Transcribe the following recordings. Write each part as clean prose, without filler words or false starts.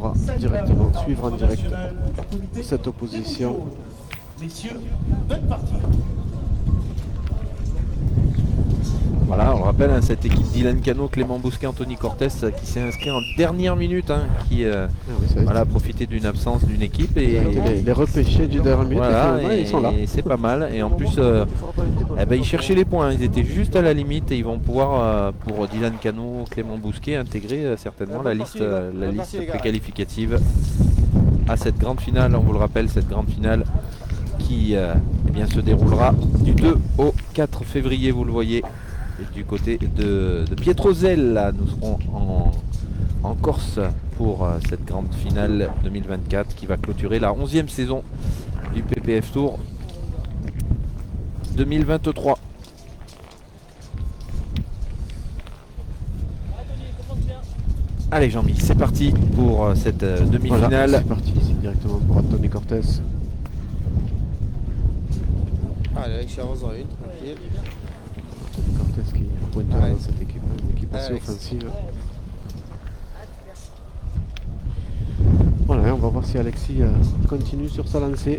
pourra directement suivre en direct cette opposition. Messieurs, bonne partie. Voilà, on le rappelle, hein, cette équipe Dylan Cano, Clément Bousquet, Anthony Cortés qui s'est inscrit en dernière minute, hein, qui voilà, a profité d'une absence d'une équipe. Et les repêchés du dernier minute, voilà, et ils sont là. c'est pas mal. Et en plus, ils cherchaient les points, ils étaient juste à la limite et ils vont pouvoir, pour Dylan Cano, Clément Bousquet, intégrer certainement la liste préqualificative à cette grande finale. On vous le rappelle, cette grande finale qui se déroulera du 2 au 4 février, vous le voyez. Et du côté de Pietrozelle, nous serons en Corse pour cette grande finale 2024 qui va clôturer la 11e saison du PPF Tour 2023. Allez Jean-Mi, c'est parti pour cette demi-finale. Voilà, c'est parti ici directement pour Anthony Cortés. Allez, Alexis avance dans une, tranquille. Cortés qui est pointeur dans cette équipe, une équipe assez offensive. Voilà, on va voir si Alexis continue sur sa lancée.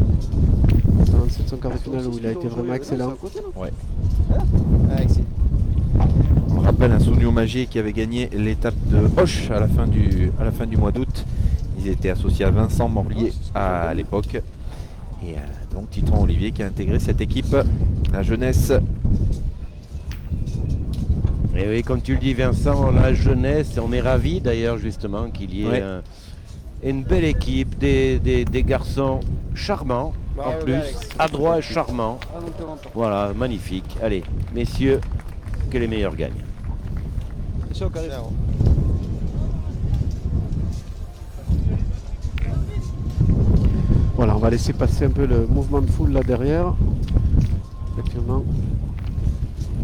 Sa lancée de son quart de finale où il a été vraiment excellent. Ouais. Alexis. On rappelle un Sounio Magier qui avait gagné l'étape de Hoche à la fin du mois d'août. Ils étaient associés à Vincent Morlier à l'époque. Et donc Titran Olivier qui a intégré cette équipe, la jeunesse. Et oui, comme tu le dis Vincent, la jeunesse, on est ravis d'ailleurs justement qu'il y ait une belle équipe, des garçons charmants, en plus, adroits et charmants. Voilà, magnifique. Allez, messieurs, que les meilleurs gagnent. Voilà, on va laisser passer un peu le mouvement de foule là derrière. Effectivement,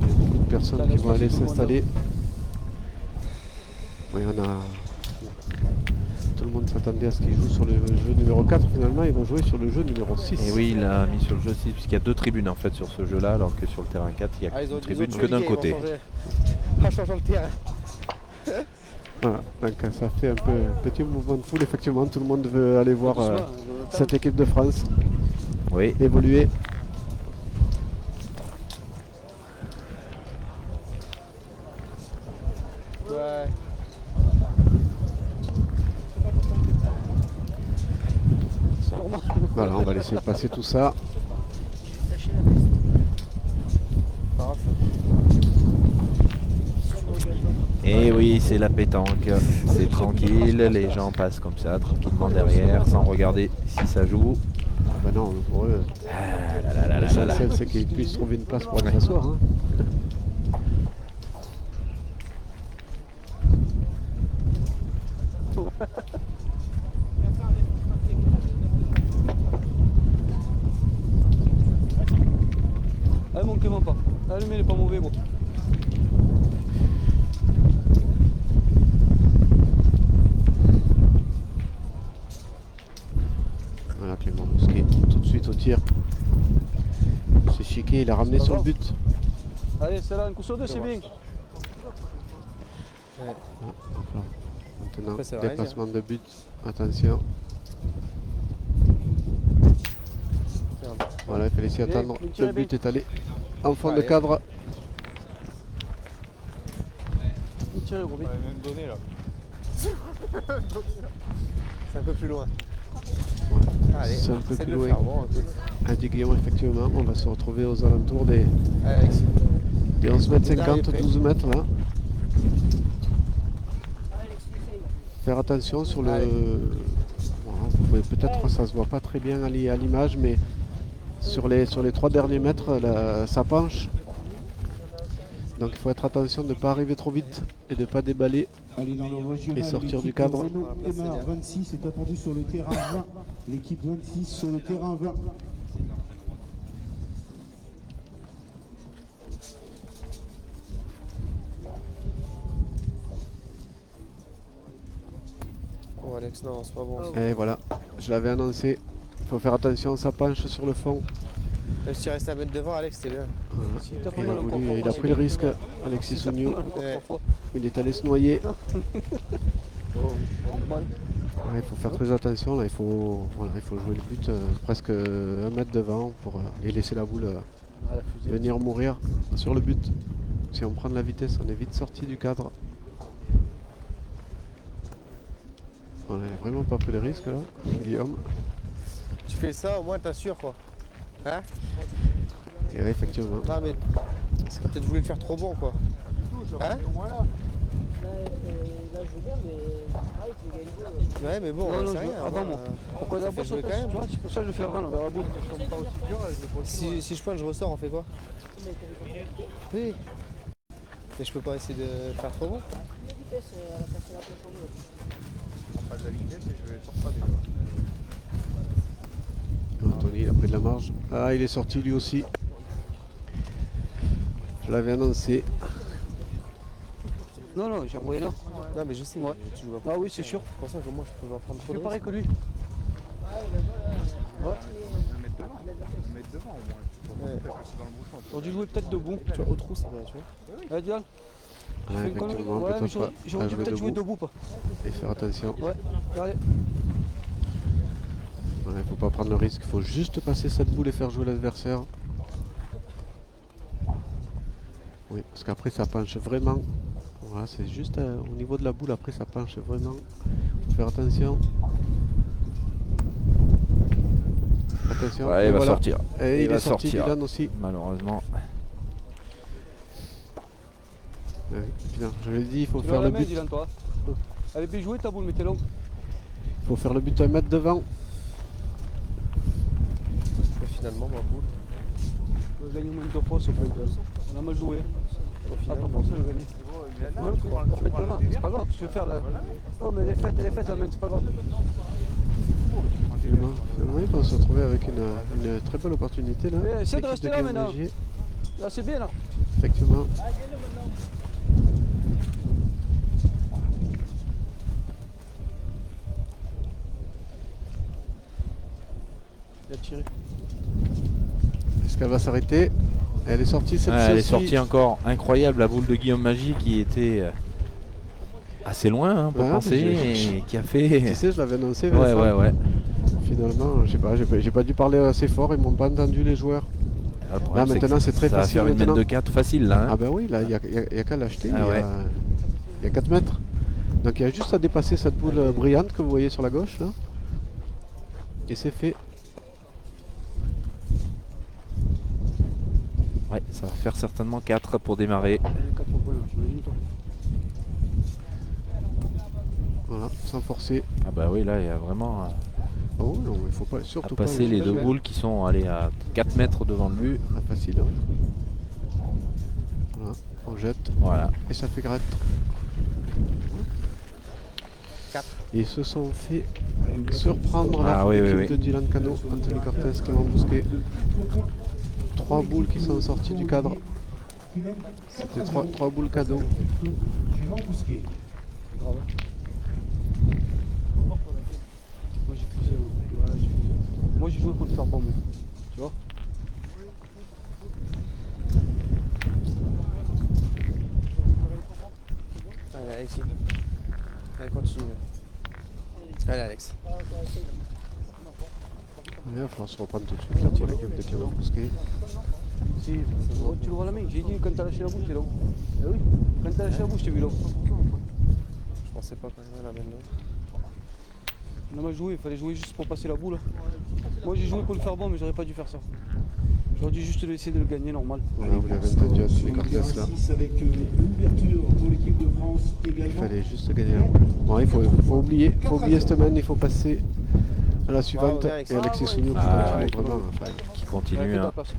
il y a beaucoup de personnes qui vont aller s'installer. Oui, on a... Tout le monde s'attendait à ce qu'ils jouent sur le jeu numéro 4. Finalement, ils vont jouer sur le jeu numéro 6. Et oui, il a mis sur le jeu 6, puisqu'il y a 2 tribunes en fait sur ce jeu-là, alors que sur le terrain 4, il n'y a une tribune que d'un côté. Voilà, donc ça fait un peu un petit mouvement de foule. Effectivement, tout le monde veut aller voir cette équipe de France évoluer. Ouais. Voilà, on va laisser passer tout ça. Et oui, c'est la pétanque, c'est tranquille, les gens passent comme ça, tranquillement derrière, sans regarder si ça joue. Ben non, pour eux, l'essentiel c'est qu'ils puissent trouver une place pour aller s'asseoir. Hein. Ah, manquez-moi pas. Allumez, il est pas mauvais, bon. Voilà, Clément Bousquet tout de suite au tir. C'est Chiquet, il a ramené sur le but. Allez, c'est là, un coup sur deux, c'est bien. Maintenant, déplacement de but. Attention. Voilà, il fallait s'y attendre. Le but est allé en fond de cadre. C'est un peu plus loin. Allez, C'est un peu c'est plus de le loin. faire, bon, écoute. À Guillaume, effectivement, on va se retrouver aux alentours des Alexis. 11 mètres 50, 12 mètres là. Faire attention sur le... Voilà, vous pouvez peut-être, ça se voit pas très bien à l'image, mais sur les 3 derniers mètres, ça penche. Donc il faut être attention de ne pas arriver trop vite et de ne pas déballer et sortir du cadre. Emma 26 est attendu sur le terrain 20. L'équipe 26 sur le terrain 20. Oh Alex, non, c'est pas bon. Et voilà, je l'avais annoncé. Il faut faire attention, ça penche sur le fond. Même si tu restes à mettre devant, Alex, c'était bien. Il a pris le risque, Alexis Souniou. Il est allé se noyer. Il faut faire très attention là, il faut jouer le but presque 1 mètre devant pour et laisser la boule venir mourir sur le but. Si on prend de la vitesse, on est vite sorti du cadre. On n'a vraiment pas pris de risque là, Guillaume. Tu fais ça, au moins t'assures quoi. Hein? Et ouais, effectivement. Non mais peut-être voulu le faire trop bon quoi. Hein? Ouais mais bon, Non, non, c'est rien. avant moi. Pourquoi d'abord jouer ça quand même. tu vois, c'est pour ça que je fais rien, on verra bien. Si je pointe, je ressors, on fait quoi? Oui. Mais je peux pas essayer de faire trop bon. Anthony, il a pris de la marge. Ah, il est sorti lui aussi. Je l'avais annoncé. Non, non, j'ai envoyé là. Non mais je sais, Ouais. tu joues pas. Ah oui, c'est sûr. C'est pour ça que moi je peux pas prendre Je trop fais de pareil risques. que lui. Ouais. On aurait dû jouer peut-être debout. Tu vois, au trou c'est bien, tu vois. Ouais, Dial. Ouais, Fais une connerie. effectivement, Ouais, mais peut-être j'aurais pas dû jouer peut-être jouer debout debout, pas. et faire attention. Ouais, regardez. Il faut pas prendre le risque, il faut juste passer cette boule et faire jouer l'adversaire. Oui, parce qu'après ça penche vraiment. Voilà, c'est juste au niveau de la boule, après ça penche vraiment. Faut faire attention. Attention. Ouais, et il va voilà. sortir. Et il va est sorti, sortir. Dylan aussi. Malheureusement. Ouais, putain, je l'ai dit, il faut Tu faire vas le la main, but. Dylan, toi. Elle est bien jouée ta boule, mais t'es long. Il faut faire le but 1 mètre devant. Mais finalement ma boule. On va gagner au moins 2 fois, c'est pas grave. On a mal joué. Au Ah, final, pas pour ça, je vais gagner. C'est pas grave, tu veux faire la. Oh, mais elle est faite la main, c'est pas grave. Oui, on se retrouvait avec une très belle opportunité là. Mais essaie de L'équipe rester là, Guillaume maintenant. Légier, Là, c'est bien, là. effectivement. Il a tiré. Est-ce qu'elle va s'arrêter? Elle est sortie cette Ouais, elle est ci-ci. sortie encore. Incroyable la boule de Guillaume Magie qui était assez loin hein, pour Ouais, penser mais et qui a fait. Tu sais, je l'avais annoncé. Ouais, Vincent. ouais. Finalement, je sais pas, j'ai pas dû parler assez fort, ils m'ont pas entendu les joueurs. Le problème, Là, maintenant, que c'est très ça va facile faire une mètre maintenant. de 4 facile là. Hein. Ah ben oui, là, il y a qu'à l'acheter. Ah ouais. Il y a 4 mètres. Donc il y a juste à dépasser cette boule brillante que vous voyez sur la gauche là. Et c'est fait. Ouais, ça va faire certainement 4 pour démarrer. Il y a 4 points, j'imagine, toi. Voilà, sans forcer. Ah bah oui, là il y a vraiment Oh non, il faut pas, à surtout pas. passer les deux boules qui sont allées à 4 mètres devant le but. Pas facile. Hein. Voilà, on jette Voilà. et ça fait gratte. Ils se sont fait surprendre là, Ah oui, l'équipe oui, oui. de Dylan Cano, Anthony Cortez, Clément Bousquet. 3 boules qui sont sorties du cadre. C'était 3 boules cadeaux. Clément Bousquet. Grave. Moi j'ai poussé. Voilà, j'ai poussé. Moi j'ai joué pour le faire bon, moi. Tu vois. Allez Alexis. Allez continue. Allez Alex. Il va falloir se reprendre tout de suite là pour l'équipe de Clément Bousquet. Si, oh, tu l'auras la main. J'ai dit quand t'as lâché la bouche, t'es long. Eh oui. Quand t'as lâché la bouche, t'es vu long. Je pensais pas quand même à la même note. On a mal joué, il fallait jouer juste pour passer la boule. Moi j'ai joué pour le faire bon, mais j'aurais pas dû faire ça. J'aurais dû juste essayer de le gagner normal. Voilà, vous l'avez entendu Anthony Cortez là. Avec l'ouverture pour l'équipe de France Il également. fallait juste gagner la boule. Bon, il faut oublier cette semaine, il faut passer à la suivante. bien, Alexis. Et Alexis Sougnou qui Ah, continue ouais. vraiment. Enfin, Qui Il a continue. fait de la Hein. place.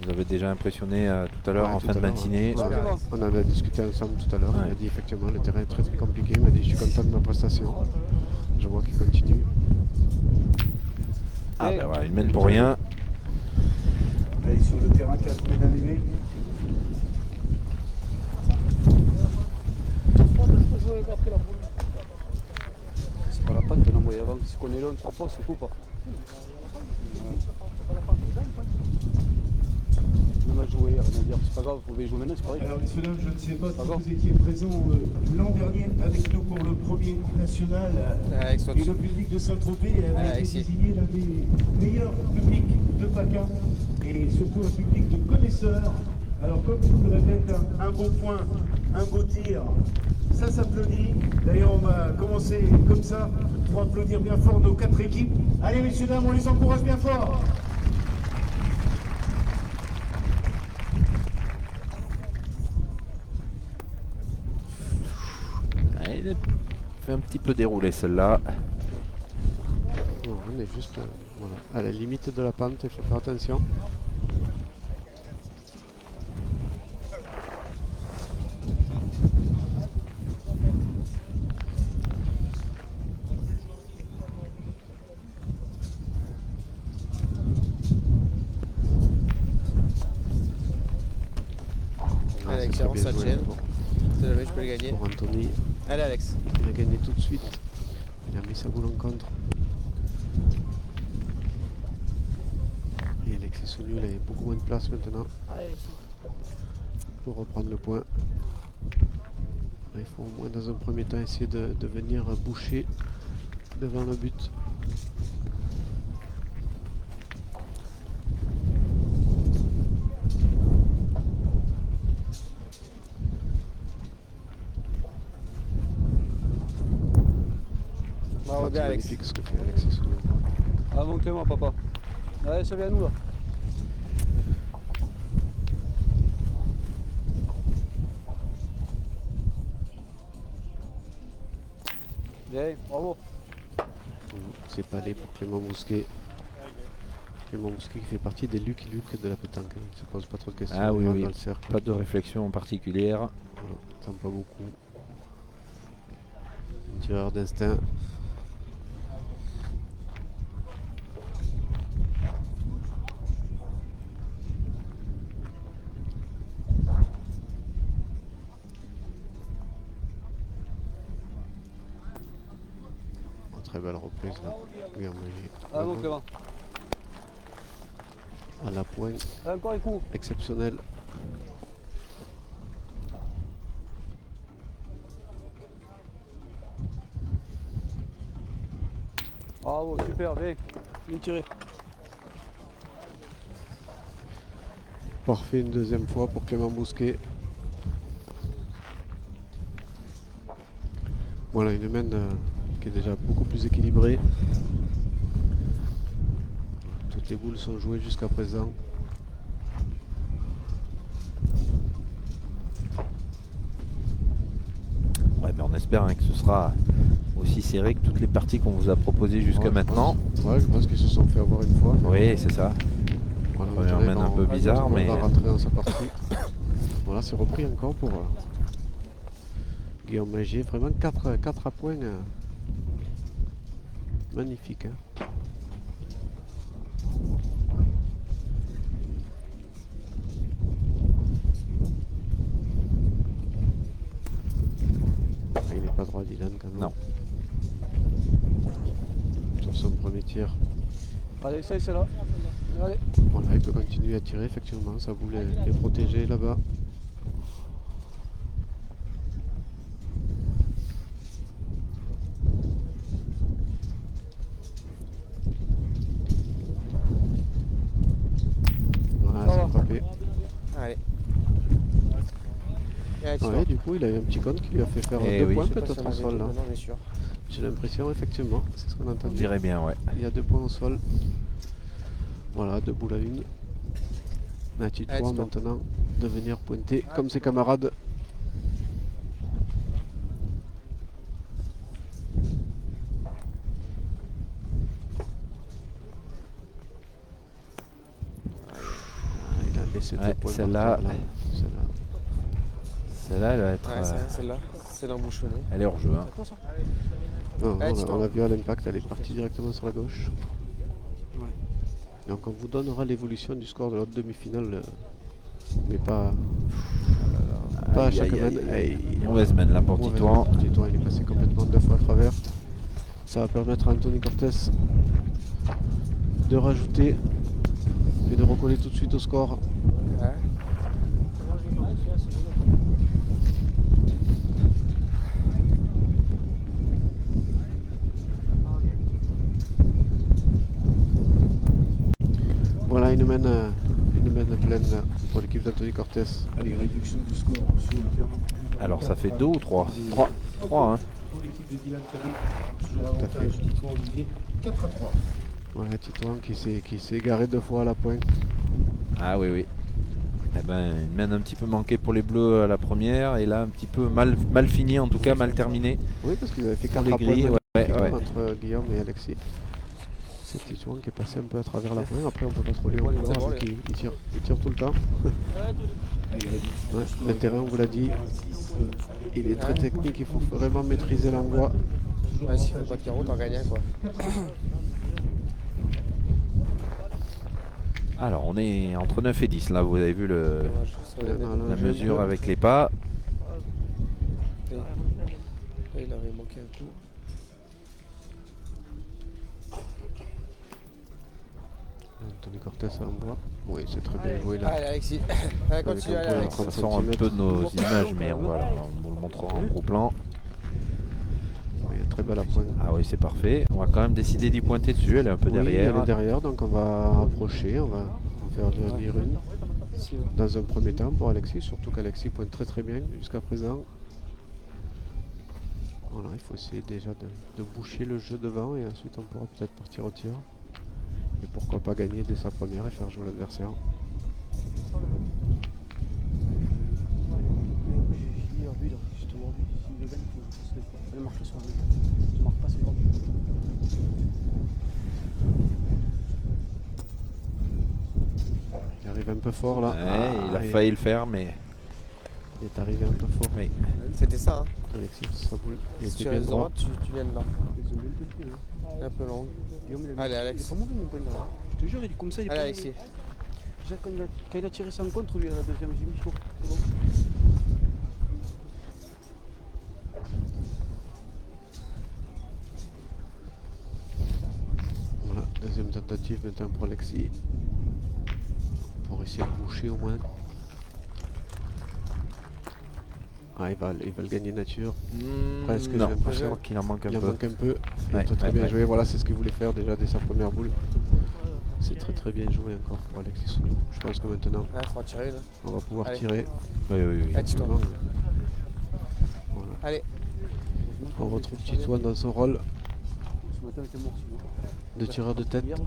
Vous avez déjà impressionné tout à l'heure ouais, en tout fin de à l'heure, matinée. ouais. Ouais. On en a discuté ensemble tout à l'heure. Il Ouais. a dit effectivement le terrain est très très compliqué. Il m'a dit je suis content de ma prestation. Je vois qu'il continue. Ah bah voilà, il mène pour rien. Allez sur le terrain, 4 semaines arrivées. C'est pas la peine de l'envoyer avant. Si on est là, on ne sera pas, c'est fou pas. On a On a joué, rien à dire. C'est pas grave, vous pouvez jouer maintenant, c'est pareil. Alors, messieurs, dames, je ne sais pas si D'accord. vous étiez présents l'an dernier avec nous pour le premier national. Alex, toi, Et le public de Saint-Tropez avait été Alexis. désigné l'un des meilleurs publics de PACA et surtout un public de connaisseurs. Alors, comme je vous le répète, un bon point, un beau tir, ça s'applaudit. D'ailleurs, on va commencer comme ça pour applaudir bien fort nos 4 équipes. Allez, messieurs, dames, on les encourage bien fort. Ouais, il a fait un petit peu dérouler celle-là. Non, on est juste voilà, à la limite de la pente, il faut faire attention. Alex, c'est très avance bien à joué chaîne. Si jamais je peux le gagner. pour Anthony. Allez, Alex. Il a gagné tout de suite. Il a mis sa boule en contre. Et Alexis Souniou, il avait beaucoup moins de place maintenant pour reprendre le point. Il faut au moins dans un premier temps essayer de venir boucher devant le but. Bravo, bien, C'est Alex. magnifique ce que fait Alexis Souniou. Ah, mon Clément, papa. Allez, ça vient à nous là. Bien, bravo. C'est pas allé pour Clément Mousquet. Clément Mousquet qui fait partie des Lucky Luke de la pétanque. Il ne se pose pas trop de questions. Ah oui, il rentre oui. dans le cercle. Pas de réflexion particulière. Voilà, il tente pas beaucoup. Un tireur d'instinct. Très belle reprise là. Guillaume Léger. Ah, mon Clément. À la pointe, Ah, encore un coup. exceptionnel. Bravo, super, bien. Bien tiré. Parfait une deuxième fois pour Clément Mousquet. Voilà une main qui est déjà beaucoup plus équilibrée. Toutes les boules sont jouées jusqu'à présent. Ouais, mais on espère hein, que ce sera aussi serré que toutes les parties qu'on vous a proposées jusqu'à Ouais, maintenant. Je pense qu'ils se sont fait avoir une fois. Oui, c'est ça. Voilà, Première on dirait main un qu'on- peu bizarre, on mais va rentrer dans sa partie. Voilà, c'est repris encore pour Guillaume Léger. Vraiment 4 à points. Magnifique. Hein. Il n'est pas droit Dylan quand même. Non. Sur son premier tir. Allez, ça, c'est là. Allez. Voilà, il peut continuer à tirer effectivement. Sa boule est protégée là-bas. Voilà, Ça c'est va. frappé. Allez. Et Alex, Ouais, du coup, il a eu un petit compte qui lui a fait faire Eh 2 oui. points je sais pas si peut-être on au avait sol dit, là. maintenant, on est sûr. J'ai l'impression, effectivement, c'est ce qu'on a on entendu. dirait bien, ouais. Il y a 2 points au sol. Voilà, 2 boules à une. Mathieu Allez, 3 tu peux. maintenant de venir pointer comme ses camarades. Il a laissé 2 Ouais, points celle-là- par terre, là. Celle-là. Celle-là, elle va être. Ouais, c'est bien, celle-là. C'est l'embouchonné. Elle est hors jeu. Hein. Non, Ouais, tu on l'a vu à l'impact, elle est partie directement sur la gauche. Donc on vous donnera l'évolution du score de l'autre demi-finale, mais pas à Aïe, chaque aïe, main. aïe, aïe. Mauvaise main là pour Titouan. Titouan, il est passé complètement 2 fois à travers. Ça va permettre à Anthony Cortés de rajouter et de recoller tout de suite au score. Ouais. Voilà, une mène pleine pour l'équipe d'Anthony Cortés. Allez, réduction du score sur le terrain. Alors ça fait 2 ou 3 3. 3 hein. Pour l'équipe de Dylan Canet, toujours avantage du camp Olivier, 4-3. Voilà, Titouan qui s'est égaré 2 fois à la pointe. Ah oui oui. Eh ben une mène un petit peu manquée pour les bleus à la première et là un petit peu mal fini, en tout cas mal terminé. Oui, parce qu'ils avaient fait Pour 4 les à grilles, pointe ouais. entre Guillaume et Alexis. C'est Titouan qui est passé un peu à travers la pointe. Après, on peut pas trop lui en vouloir, vu qu'il tire tout le temps. Ouais, le terrain, on vous l'a dit, il est très technique, il faut vraiment maîtriser l'envoi. Ouais, s'il faut pas de carreau, t'en gagnes un, quoi. Alors on est entre 9 et 10 là, vous avez vu Dommage, ça va Voilà, la je- mesure avec les pas. Là, il avait manqué un coup. Anthony Cortés à l'envoi. Oui, c'est très bien joué là. Allez, Alexis. Allez, continue, Avec un allez, peu Alex. Ça sort un peu de nos images, mais on vous le montrera en gros plan. Oui, très belle à pointe. Ah oui, c'est parfait. On va quand même décider d'y pointer dessus, elle est un peu Oui, elle derrière. est derrière, donc on va approcher, on va en faire venir une dans un premier temps pour Alexis, surtout qu'Alexis pointe très très bien jusqu'à présent. Voilà, il faut essayer déjà de boucher le jeu devant et ensuite on pourra peut-être partir au tir. Et pourquoi pas gagner dès sa première et faire jouer l'adversaire. Il arrive un peu fort là. Ouais, il a Ah, failli le faire, mais il est arrivé un peu fort. oui. C'était ça, hein. Alexis, sa boule, il Si était tu bien restes droit. droit, tu viens de là. Un peu long. Allez, Alex. Je te jure, il est comme ça. Il est Allez, pas- Alexis. Déjà, quand il a tiré son contre, lui, à la deuxième, j'ai mis chaud. C'est bon. Voilà, deuxième tentative maintenant pour Alexis. Pour essayer de boucher au moins. Ah, il va le gagner nature. Presque, j'ai Non, l'impression. je crois qu'il en manque un Il en peu. manque un peu. Il Ouais, est très ouais, bien ouais. joué. Voilà, c'est ce qu'il voulait faire déjà dès sa première boule. C'est très très bien joué encore pour Alexis Souniou. Je pense que maintenant, Ah, faut en tirer, là. on va pouvoir Allez. tirer. Oui, oui, oui. Allez, Tito. Voilà. Allez. On retrouve Titouan dans son rôle Ce matin, il était mort, sinon. de tireur de tête. Hier, là.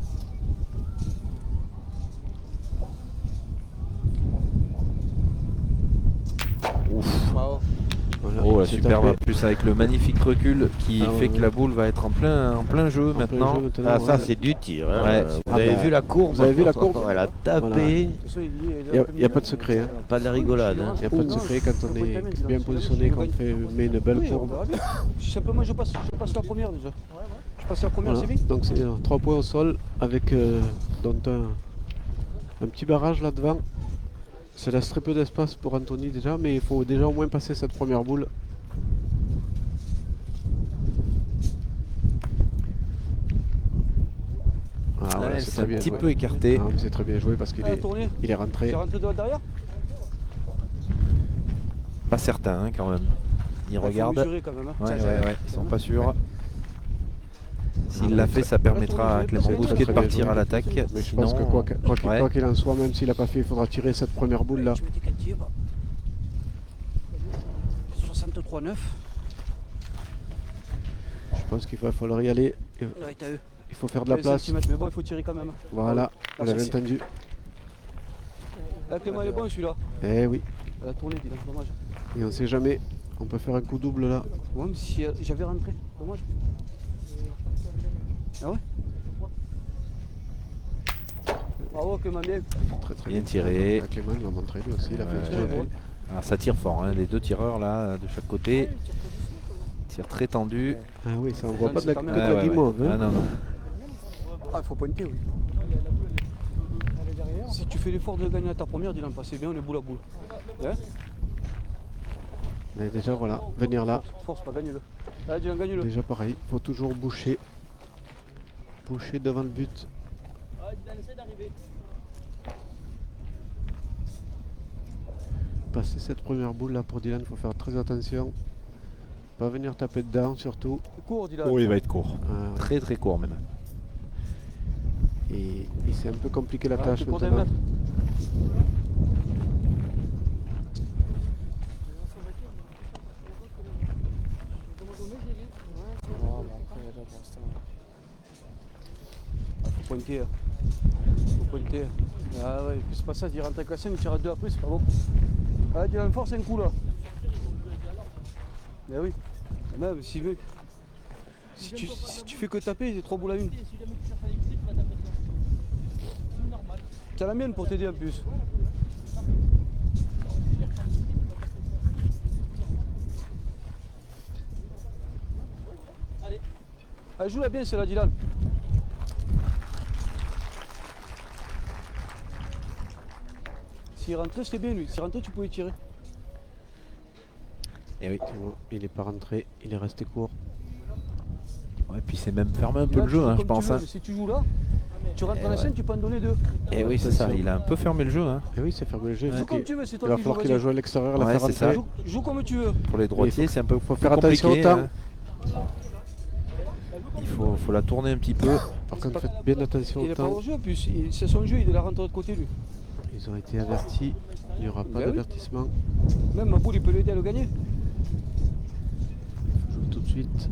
Bravo. Voilà, Oh, la il s'est superbe, tapé. en plus avec le magnifique recul qui Ah, ouais, fait que ouais. la boule va être en plein jeu En plein maintenant. jeu maintenant, Ah, ouais. ça, c'est du tir. Hein. Ouais. Vous Ah, avez bah, vu la courbe? vous avez vu la courbe? Elle a tapé. Voilà. De toute façon, Il n'y a pas de secret. Hein. Pas de la rigolade. Hein. Il n'y a pas de secret quand on est bien positionné, qu'on met une belle Oui, on courbe. verra bien. Simplement, je passe la première déjà. Je passe la première, Voilà. c'est bien. Donc c'est 3 points au sol avec donc un petit barrage là devant. Ça laisse très peu d'espace pour Anthony déjà, mais il faut déjà au moins passer cette première boule. Ah, voilà, Ouais, c'est c'est très un bien petit joué. peu écarté. Ah, mais c'est très bien joué parce qu'il Ah, est, tourné. il est rentré. Tu es rentré de derrière. Pas certain hein, quand même. Ils Faut regardent. mesurer quand même. Hein. Ouais, Tiens, ouais, ouais, ils sont pas sûrs. S'il l'a fait, ça permettra à Clément C'est Bousquet très de bien partir joué. à l'attaque. Mais je pense que quoi qu'il en soit, même s'il n'a pas fait, il faudra tirer cette première boule là. Je me dis qu'elle tire. 63,9. Je pense qu'il va falloir y aller. Ouais, t'as eu. Il faut faire de la 20 place. centimètres, mais bon, il faut tirer quand même. Voilà, vous l'avez Merci. entendu. Là, Clément, il est bon celui-là. Eh oui, Elle a tourné, dis donc, dommage. et on sait jamais. On peut faire un coup double là. Ouais, mais si j'avais rentré, dommage. Ah ouais. Bravo Clément, bien. Très très Bien tiré. Ah, Clément il l'a montré lui aussi, il a fait Ouais, une super ouais. boule. Alors ça tire fort, hein, les deux tireurs là de chaque côté. Tir très tendu. Ah oui, ça envoie Ouais, pas de la, c'est quand que même- de la Ouais, ouais, guimauve, ouais. hein. Ah non, non. Ah, il faut pointer, oui. Si tu fais l'effort de gagner à ta première, dis-le, passez bien, on est boule à boule. Hein. Mais déjà voilà, venir là, Force, pas gagne-le. Allez, dis-le, gagne-le. déjà pareil, faut toujours boucher. Boucher devant le but. passer cette première boule là pour Dylan, il faut faire très attention. Pas venir taper dedans surtout. Cours, Dylan. Oh, il va être court. Ouais. Très très court même. Et c'est un peu compliqué la tâche t'es court d'un maintenant. mètre. Faut pointer. Faut pointer. Ah ouais, c'est pas ça, il rentre avec la scène, il tire à 2 après, c'est pas bon. Ah, Dylan, force un coup là. Mais oui. Même si tu fais que taper, c'est 3 boules à 1. T'as la mienne pour t'aider en plus. Allez, joue-la bien celle-là, Dylan. S'il rentrait, c'était bien lui. S'il rentrait, tu pouvais tirer. Et oui. C'est bon, il est pas rentré, il est resté court. Ouais, puis c'est même fermé un peu Là, le tu jeu, joues hein, je comme pense. tu veux, Hein. mais si tu joues là, tu rentres Et dans la ouais. scène, tu peux en donner 2. Et oui, c'est ça, il a un peu fermé le jeu. Hein. Et oui, c'est fermé le jeu. Joue comme tu veux, c'est Il toi va qui joues. falloir qu'il a Vas-y. joué à l'extérieur, la Ouais, faire c'est ça. rentrer. Joue comme tu veux. Pour les droitiers, c'est un peu faut plus faire attention au compliqué, temps. hein. Il faut la tourner un petit peu. Par contre, faites bien attention Il au n'a pas temps. hors jeu en plus. C'est son jeu, il est rentré de l'autre côté lui. Ils ont été avertis. Il n'y aura pas Ben oui. d'avertissement. Même ma boule, il peut l'aider à le gagner. Je joue tout de suite.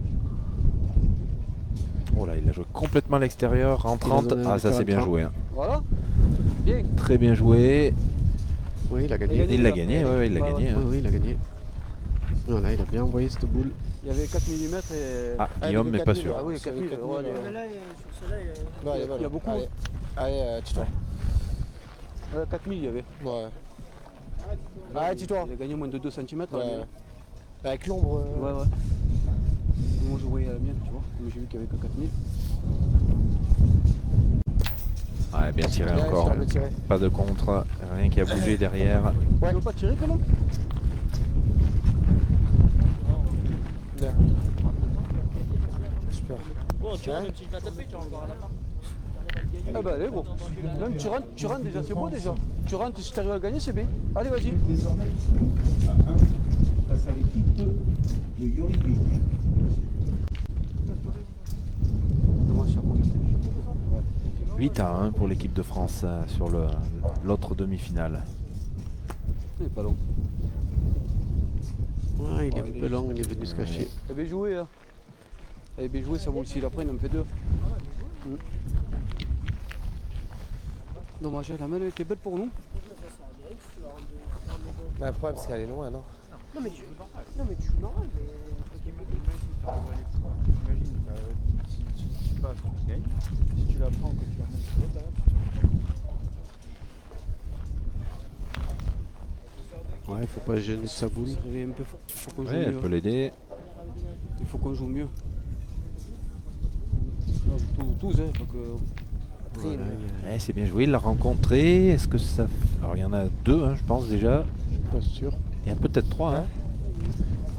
Oh là, il a joué complètement à l'extérieur, rentrante. Il a donné Ah, ça c'est bien 40. joué. Hein. Voilà. Bien. Très bien joué. Oui, il a gagné. Il l'a gagné, ouais, il l'a Ouais, gagné. ouais. Hein. Oui, il a gagné. Voilà, il a bien envoyé cette boule. Il y avait 4 mm et. Ah, Guillaume, mais pas sûr. Ah oui, 4000. Ouais, Non, il y a beaucoup. Allez, allez Tito. 4000 il y avait. Ouais. Allez, Tito. Il a gagné moins de 2 cm. Ouais. Avec l'ombre. Ouais, ouais. Moi je voyais à la mienne, tu vois. Mais j'ai vu qu'il y avait que 4000. Ouais, bien tiré Bien, encore. je l'ai tiré. Pas de contre, rien qui a bougé derrière. Tu veux pas tirer quand même? Bien. Super. Bon, tu vois, même si je la tapais, tu vas encore à la part. Ah bah allez gros. Même tu rentres déjà, c'est beau déjà. Tu rentres, si tu arrives à gagner, c'est bien. Allez, vas-y. Désormais, à 1 face à l'équipe de Yoribi. Dommage, ça compte. 8-1 pour l'équipe de France sur l'autre demi-finale. Il est pas long. Ouais, il est un peu long, il est venu se cacher. Elle avait joué, hein. Elle avait joué, ça vaut aussi. Après, il en fait 2. Dommage, la main elle était belle pour nous. Mais le problème, c'est qu'elle est loin, non? Non mais tu joues normal, Si tu la prends, que tu la mets sur l'autre, Ouais, il faut pas gêner sa boule. réveiller un peu fort. Faut qu'on joue Ouais, elle mieux. peut l'aider. Il faut qu'on joue mieux. Tous, hein, donc, Voilà, Ouais, c'est bien joué, il l'a rencontré. Est-ce que ça. Alors il y en a 2, hein, je pense déjà. je suis pas sûr. Il y en a peut-être 3. Hein.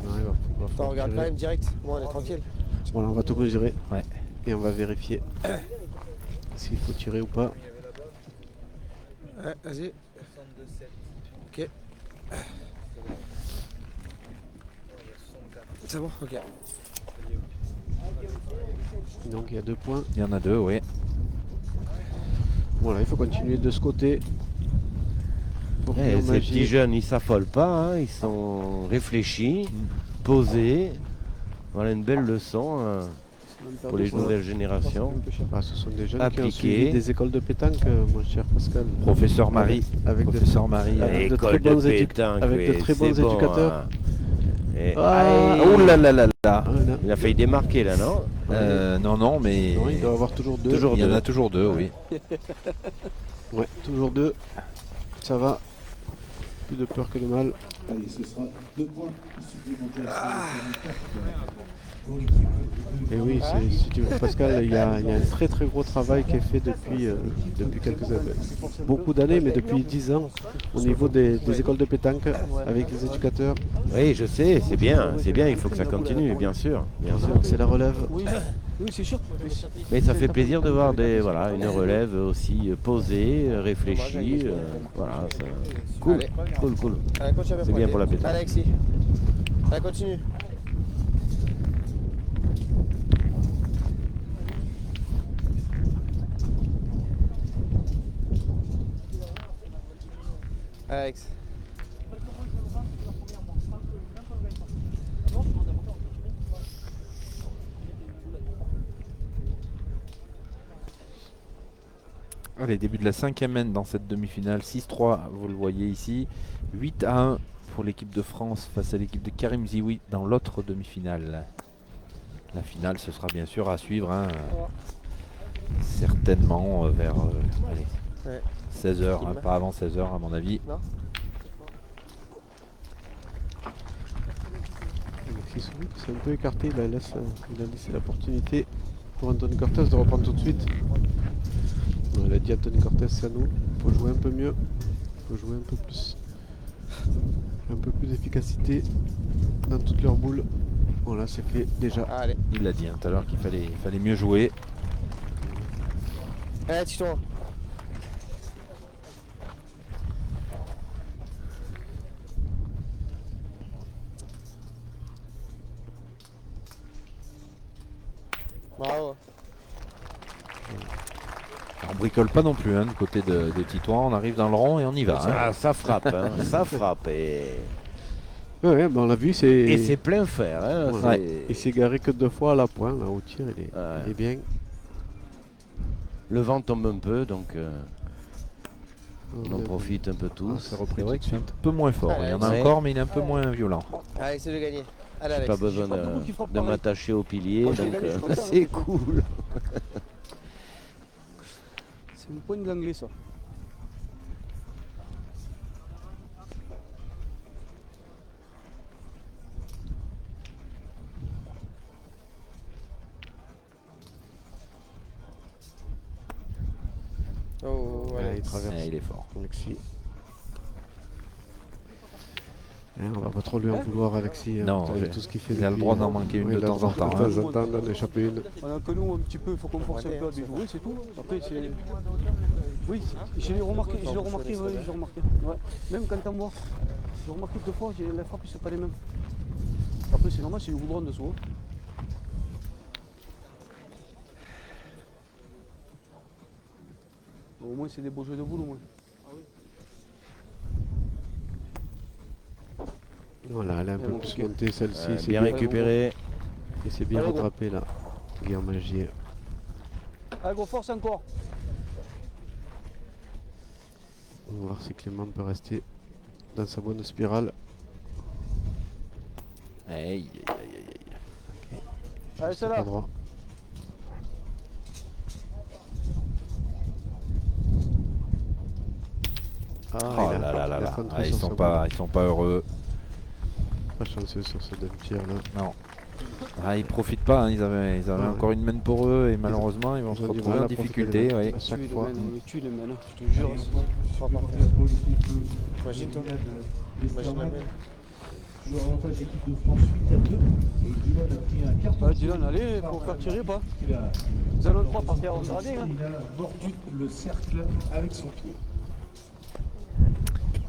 Non, il va Attends, falloir regarde quand tirer. même direct. Moi, on est tranquille. Voilà, on va tout mesurer. Ouais. Et on va vérifier s'il faut tirer ou pas. Ouais, vas-y. Ok. C'est bon? Ok. Donc il y a 2 points. Il y en a 2, oui. Voilà, il faut continuer de ce côté. Pour que nos Ces magies- petits jeunes, ils s'affolent pas, hein, ils sont réfléchis, posés. Voilà une belle leçon hein, pour les nouvelles générations. Ah, ce sont des jeunes qui ont Appliqués. suivi des écoles de pétanque, mon cher Pascal. Professeur Marie. Avec de- Professeur Marie. avec de École très bons pétanque, avec de oui, très c'est bons bon, éducateurs. hein. Et- Ah, Oh là là là là. Voilà. Il a failli démarquer là, non? Non, mais. Non, il doit y avoir toujours 2. Toujours Il y en deux. a toujours 2, oui. Ouais, toujours 2. Ça va. Plus de peur que de mal. Allez, ce sera 2 points supplémentaires. Pour l'équipe de Et oui, si tu veux, Pascal, il y a un très très gros travail qui est fait depuis quelques années. Beaucoup d'années, mais depuis 10 ans, au niveau des écoles de pétanque, avec les éducateurs. Oui, je sais, c'est bien, il faut que ça continue, bien sûr. Bien sûr. Donc c'est la relève. Oui, Oui, c'est sûr. Mais ça fait plaisir de voir voilà, une relève aussi posée, réfléchie. Voilà, ça... Cool, Allez. cool. Allez, continue à C'est bien pointer. pour la pétanque. Allez, Alexis. Allez, continue. Alex. Allez, début de la 5e main dans cette demi-finale. 6-3, vous le voyez ici. 8-1 pour l'équipe de France face à l'équipe de Karim Zioui dans l'autre demi-finale. La finale, ce sera bien sûr à suivre. Hein, certainement vers Ouais. 16h, hein, pas avant 16h à mon avis. Non. Alexis Soubi qui s'est un peu écarté, il a laissé l'opportunité pour Anthony Cortez de reprendre tout de suite. Bon, il a dit Anthony Cortez, c'est à nous, il faut jouer un peu mieux, il faut jouer un peu plus d'efficacité dans toutes leurs boules. Bon là c'est fait déjà. Allez. Il l'a dit hein, tout à l'heure qu'il fallait mieux jouer. Allez, tu tournes. Bravo. On bricole pas non plus hein, du côté de Titoin, on arrive dans le rond et on y va. Hein. Ça frappe, hein, ça frappe. Et Ouais, ben on l'a vu, c'est plein fer. Hein, voilà. c'est- Il s'est garé que 2 fois à la pointe, là au tir, il est bien. Le vent tombe un peu, donc on en a- profite un peu tous. ça repris C'est vrai tout que de c'est un suite. peu moins fort. Il y en a Ouais. encore, mais il est un peu moins violent. Allez, c'est de gagner. Allez, J'ai Alex. pas besoin pas beaucoup qui frappent de pareil. m'attacher au pilier, Moi, je donc l'ai gagné, je suis content, c'est hein. cool. C'est une poigne d'anglais, ça. Oh, Ouais, il Alex. traverse. Il est fort. Alexis. On va pas trop lui en vouloir, Alexis, Non, avec tout ce qu'il fait. il a le depuis, droit d'en manquer une oui, de il a le temps en droit temps, De hein. temps en temps, d'en échapper une. On a que nous, un petit peu, il faut qu'on force un peu à déjouer, c'est tout. Après, c'est. Oui, je l'ai remarqué, oui, j'ai remarqué. Ouais. Même quand t'en vois, j'ai remarqué que 2 fois, la frappe, c'est pas les mêmes. Après, c'est normal, c'est le goudron dessous. Hein. Au moins, c'est des beaux jeux de boule, au moins. Voilà, elle est un peu bon, plus ok. montée celle-ci. c'est Bien récupéré. Il s'est bien Allez, gros. rattrapé là, Guillaume Magier. Allez, go, force encore. On va voir si Clément peut rester dans sa bonne spirale. Aïe, Allez, C'est pas celle-là. droit. Ah, Oh il a- là là là il a là. contré Ah, ils sur sont sa pas heureux. boule. Pas chanceux sur ce deuxième tir là. Non. Ah, ils profitent pas, hein. Ils avaient Ouais. encore une main pour eux et malheureusement ils vont se ont du retrouver mal en à profiter difficulté. de- Oui. à chaque Tu fois. les mènes, je te jure. Imagine-toi. Imagine la mienne. Joueur avantage équipe de France 8-2. Et Dylan a pris un carton. Allez, Dylan, allez, pour faire tirer, pas. Il a, Vous allez en 3 par terre, on verra bien. Hein. il a mordu le cercle avec son pied.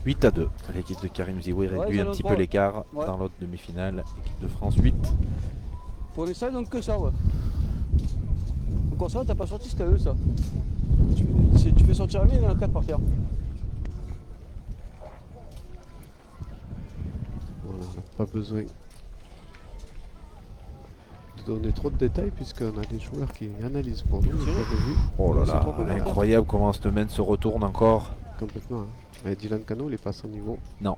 8-2. L'équipe de Karim Zioui réduit ils un en ont petit peu trois. l'écart Ouais. dans l'autre demi-finale. Équipe de France 8. Pour l'instant, donc que ça, ouais. Encore ça, t'as pas sorti, c'était à eux, ça. Tu fais sortir la mienne, il y en a 4 par terre. Voilà, on n'a pas besoin de donner trop de détails puisqu'on a des joueurs qui analysent pour nous. Vous avez vu Oh là C'est là, trop compliqué. incroyable comment cette main se retourne encore. complètement. Hein. Mais Dylan Cano, il est pas à son niveau. Non.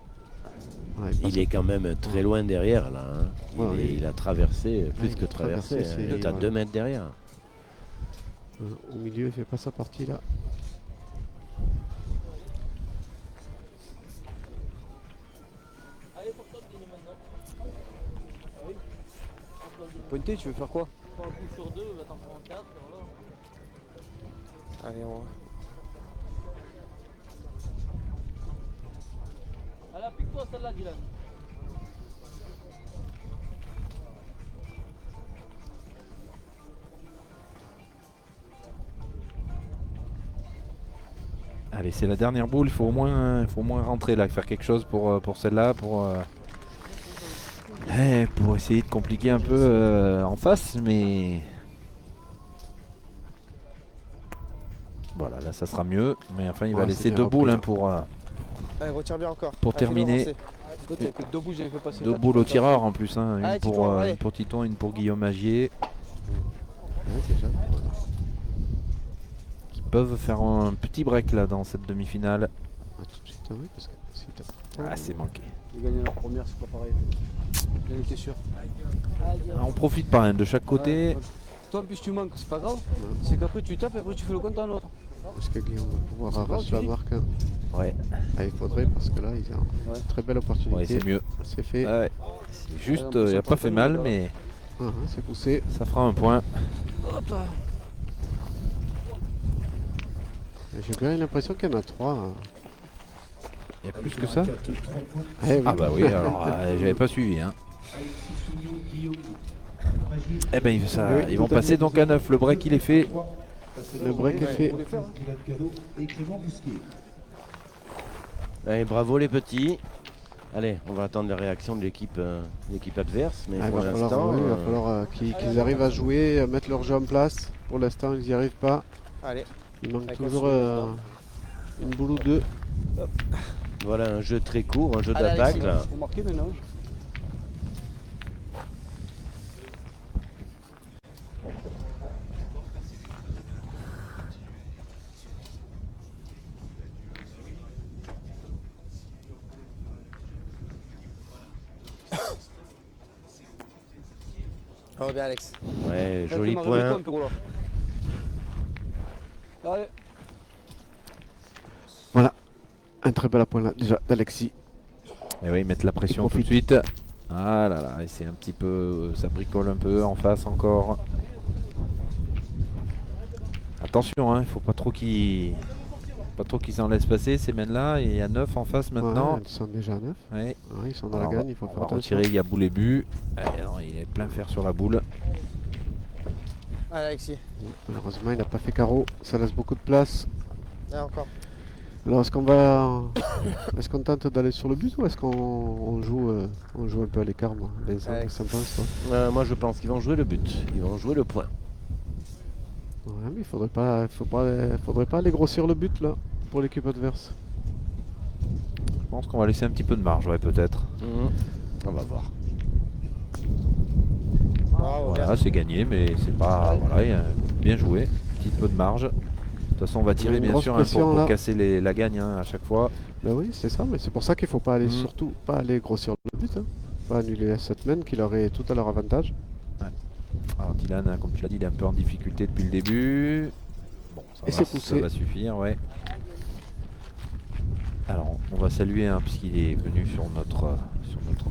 Ouais, Il est quand même très loin derrière là. Hein. Ouais, Il a traversé, plus il que a traversé. traversé, Il est c'est- à 2 mètres derrière. Au milieu, il fait pas sa partie là. Pointé, tu veux faire quoi? Prends un coup sur 2, va t'en prendre 4. Voilà. Allez, on va. Allez, applique-toi celle-là, Dylan. Allez, c'est la dernière boule, il faut au moins rentrer là, faire quelque chose pour celle-là, pour essayer de compliquer un peu en face, mais voilà, là ça sera mieux, mais enfin il va Ouais, laisser c'est bien 2 boules repris, Allez, retire bien encore. pour Allez, fais-le terminer. avancer. Toi, t'as que 2 boules, j'ai fait passer. 2 boules au tireur en plus, hein, Allez, une pour, Titon, allez. une pour Titon, une pour Guillaume Agier, Ouais, déjà. qui peuvent faire un petit break là dans cette demi-finale. Ah, tout de suite, oui, parce que si t'as- Ah, c'est manqué. J'ai gagné la première, c'est pas pareil. J'en étais sûr. Ah, on profite pas hein, de chaque côté. Ouais. Toi, en plus, tu manques, c'est pas grave. C'est qu'après, tu tapes et après, tu fais le compte à l'autre. Est-ce que Guillaume va pouvoir arracher la marque hein? Ouais, Ah, il faudrait parce que là, il a une très belle opportunité. ouais c'est mieux. C'est fait. Ouais. C'est juste, il a pas fait mal, mais C'est poussé. ça fera un point. J'ai bien l'impression qu'il y en a 3. Il y a plus que ça. Eh oui. Ah bah oui, alors j'avais pas suivi. Hein. Eh ben ils vont passer donc à 9. Le break il est fait. Le break est fait. Allez, bravo les petits. Allez, on va attendre les réactions de l'équipe adverse. Mais Ah, pour il va falloir, l'instant, oui, il va falloir qu'ils arrivent à jouer, à mettre leur jeu en place. Pour l'instant, ils n'y arrivent pas. Allez. Il manque Avec toujours la une boule ou deux. voilà un jeu très court, un jeu Allez, d'attaque. Alexis. là. Faut marquer maintenant. Oh bien Alex. Ouais, joli Fais-moi point. rêver, toi, Pierrot, là. Allez. Voilà. Un très bel point là, déjà, d'Alexis. Et oui, mettre la pression tout de suite. Ah là là, et c'est un petit peu, ça bricole un peu en face encore. Attention, hein, il faut pas trop qu'ils s'en laissent passer ces mènes là. Et il y a 9 en face maintenant. Ouais, ils sont déjà à 9. Ouais. Ouais, ils sont dans Alors, la gagne, il faut on faire va attention. retirer, il y a boule et but. Allez, non, il est plein fer sur la boule. Allez Alexis. Malheureusement, il n'a pas fait carreau. Ça laisse beaucoup de place. Allez encore. Alors, est-ce qu'on tente d'aller sur le but ou est-ce qu'on joue un peu à l'écart, moi Vincent, Ouais. qu'est-ce que t'en penses, toi Moi je pense qu'ils vont jouer le but. Ils vont jouer le point. Ouais, mais il faudrait pas aller grossir le but là pour l'équipe adverse. Je pense qu'on va laisser un petit peu de marge, ouais, peut-être. On va voir. Bravo, bien. Voilà, c'est gagné, mais c'est pas. Voilà, il y a bien joué. Un petit peu de marge. De toute façon, on va tirer Une bien grosse sûr hein, pression, pour là. casser la gagne hein, à chaque fois. Ben oui, c'est ça, mais c'est pour ça qu'il faut pas aller surtout pas aller grossir le but, hein. Pas annuler cette main qui leur est tout à leur avantage. Alors Dylan, hein, comme tu l'as dit, il est un peu en difficulté depuis le début. Bon, Et c'est poussé. ça va suffire, ouais. Alors, on va saluer, hein, puisqu'il est venu sur notre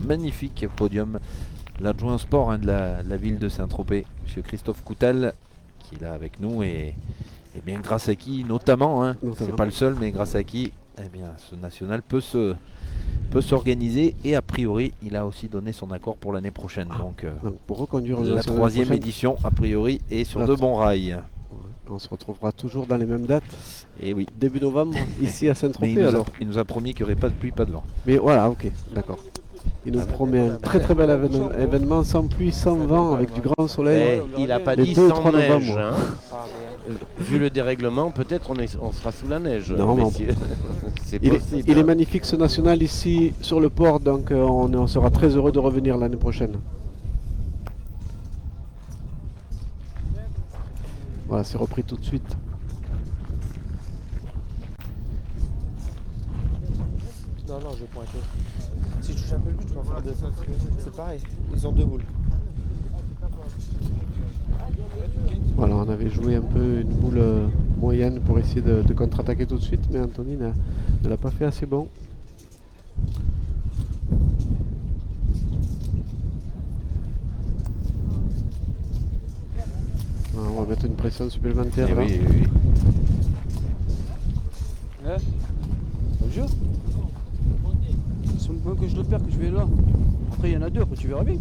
magnifique podium, l'adjoint sport hein, de la ville de Saint-Tropez, M. Christophe Coutel, qui est là avec nous et bien grâce à qui, notamment, hein, c'est pas le seul, mais grâce à qui, eh bien, ce national peut s'organiser et a priori, il a aussi donné son accord pour l'année prochaine. Donc, pour reconduire le la national 3e prochaine. édition, a priori, est sur La de bons rails. On se retrouvera toujours dans les mêmes dates. Et oui. Début novembre, ici à Mais Saint-Tropez alors. il nous a promis qu'il n'y aurait pas de pluie, pas de vent. Mais voilà, ok, d'accord. Il nous promet un très très bel événement sans pluie, sans vent, avec du grand soleil. Il n'a pas Le dit 2 et sans 3 neige. novembre. Hein. Vu le dérèglement, peut-être on sera sous la neige. Non, mais messieurs. C'est Il possible. est magnifique ce national ici sur le port, donc on sera très heureux de revenir l'année prochaine. Voilà, c'est repris tout de suite. Non, non, je vais pointer. Si je touche un peu le but, je peux en faire deux. C'est pareil, ils ont 2 boules. Voilà, on avait joué un peu une boule moyenne pour essayer de contre-attaquer tout de suite, mais Anthony ne l'a pas fait assez bon. Voilà, on va mettre une pression supplémentaire Eh là. oui, oui, oui. Ouais. Bonjour. C'est bon que je le perds, que je vais là. Après, il y en a 2, après tu verras bien.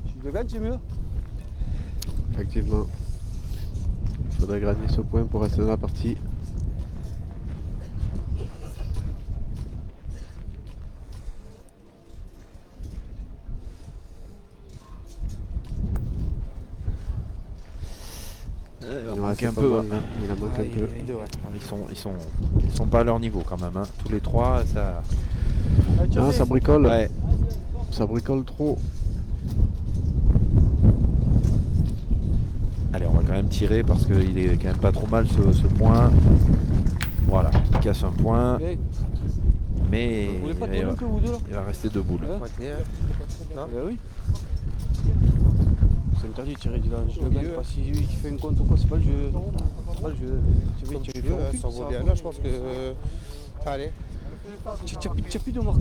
Si je le gagne, c'est mieux. Effectivement. faudrait gagner ce point pour rester dans la partie. Il Ouais, manque c'est un pas peu. mal, là. Il en manque un peu. Ils sont pas à leur niveau quand même. Hein. Tous les trois, ça. Ah, ça bricole. Ouais. Ça bricole trop. Allez, on va quand même tirer parce qu'il est quand même pas trop mal ce point. Voilà, il casse un point. Eh, Mais vous voulez pas il tourner que vous deux là? va rester debout. Là. Hein? Pointé, non Eh oui. C'est interdit de tirer du là. Je le gagne pas. Si il fait une compte ou quoi, c'est pas le jeu. C'est pas le jeu. Tu veux Comme tu tirer veux, au cul, ça ça vaut va bien. pas. Là, je pense que. Allez. Tu n'as plus de marque.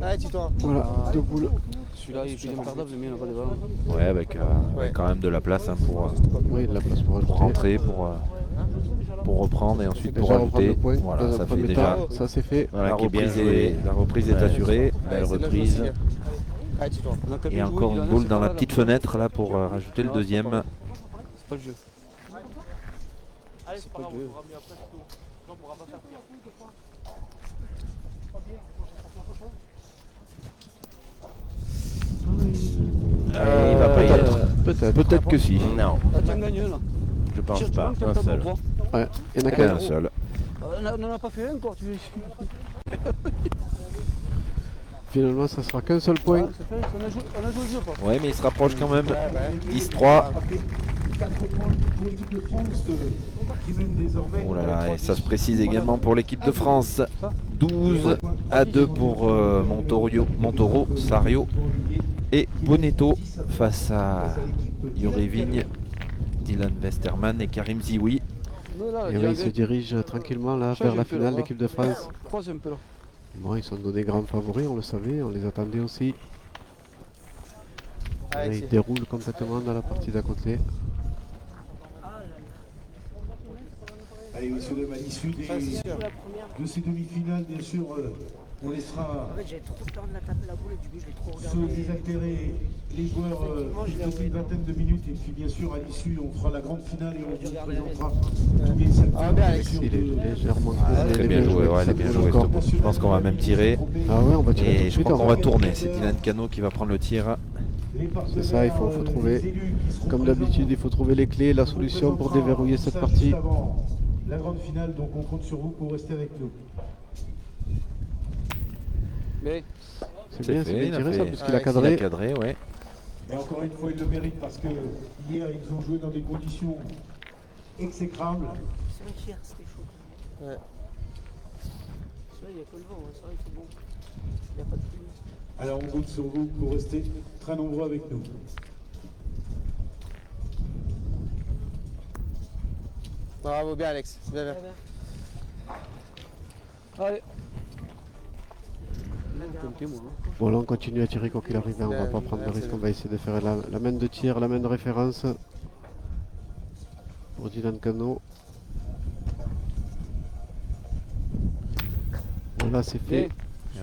Allez, dis-toi. Voilà, deux boules. Celui-là, il est plus imperdable, le mien, il n'a pas de ballon. Ouais, avec quand même de la place hein, Oui, de la place pour pour ajouter. rentrer, pour reprendre et ensuite pour Déjà reprendre ajouter. le point. Voilà, Dans un ça fait premier déjà. temps, ça c'est fait. Voilà, qui est bien joué. La reprise est Ouais. assurée. Belle Allez, c'est reprise. là, je me suis- Allez, dis-toi. On a qu'à Et bien jouer, encore une Dylan, boule c'est dans pas la mal, petite là. fenêtre là pour rajouter le Non, c'est deuxième. pas C'est pas le jeu. Allez, c'est pas grave, on fera mieux après, c'est tout. Non, on pourra pas faire pire. Il va pas y être. Peut-être que si. Non, Ah, tiens, gagne là. je pense Tire, pas. tiens, Un tiens, seul. bon, Ouais, il y en a Un qu'un. seul. on n'en a pas fait un encore. Finalement, ça sera qu'un seul point. Ça fait, on a joué le jeu pas. Ouais, mais il se rapproche quand même. 10-3. 4 points pour l'équipe de France qui mène désormais. Oh là là, et ça se précise également pour l'équipe de France. 12-2 pour Montoro, Sario et Bonetto face à Yuri Vigne, Dylan Westerman et Karim Zioui. Mais là, Et oui, il se dirige tranquillement là vers la finale, l'équipe de France. Croise un peu là. Bon, ils sont donnés grands favoris, on le savait, on les attendait aussi. Et Allez, ils déroulent complètement dans la partie d'à côté. Allez, messieurs, dames, à l'issue c'est sûr. de ces demi-finales, bien sûr, on laissera En fait, j'avais trop peur de la taper la boule et du coup, je l'ai trop se regardé. désaltérer les joueurs depuis une vingtaine de minutes. Et puis, bien sûr, à l'issue, on fera la grande finale et on vous présentera tous les secteurs. Ah, bien, Alex. Il est légèrement Très bien joué, ouais, il est bien joué. Je pense qu'on va même tirer. Ah ouais, on va tirer tout de Et je suite. crois qu'on on va tourner. C'est Dylan Cano qui va prendre le tir. C'est ça, il faut trouver, comme d'habitude, il faut trouver les clés, la solution pour déverrouiller cette partie. La grande finale, donc on compte sur vous pour rester avec nous. Mais C'est bien, c'est fait, bien il a tiré fait- ça, puisqu'il a Il a cadré. cadré, ouais. Et encore une fois, ils le méritent parce que hier, ils ont joué dans des conditions exécrables. C'est vrai qu'hier, c'était chaud. Ouais. C'est vrai, il n'y a que le vent, hein. C'est vrai que c'est bon. Il n'y a pas de pluie. Alors on compte sur vous pour rester très nombreux avec nous. Bravo, bien, Alex. Bien, bien. allez. Comptez, moi, hein. Bon là on continue à tirer quoi qu'il arrive, hein, on va pas prendre de risque, on va essayer de faire la main de tir, la main de référence pour Dylan Cano. Voilà, c'est fait.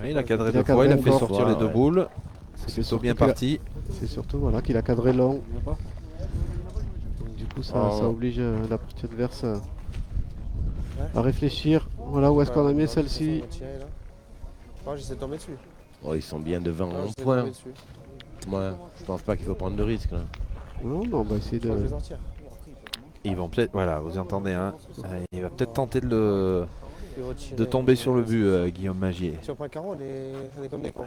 Oui, il a cadré Il a deux fois, il a cadré fait encore. sortir les deux Ouais. boules. C'est C'est surtout bien qu'il a- parti. C'est surtout voilà, qu'il a cadré long. Il y en a pas. Donc, du coup ça, Oh. ça oblige la partie adverse à réfléchir. Voilà, où est-ce qu'on a mis celle-ci? Oh, j'essaie de tomber dessus. Oh, ils sont bien devant Non, un j'essaie de point. tomber dessus. Moi, je pense pas qu'il faut prendre de risque là. Non, non, on va essayer Je crois que je de... vais sortir. Ils vont peut-être, voilà, vous entendez, hein. Il va peut-être tenter Je vais retirer. de tomber sur le but, Guillaume Magier. Si on prend un carreau, on est comme des cons.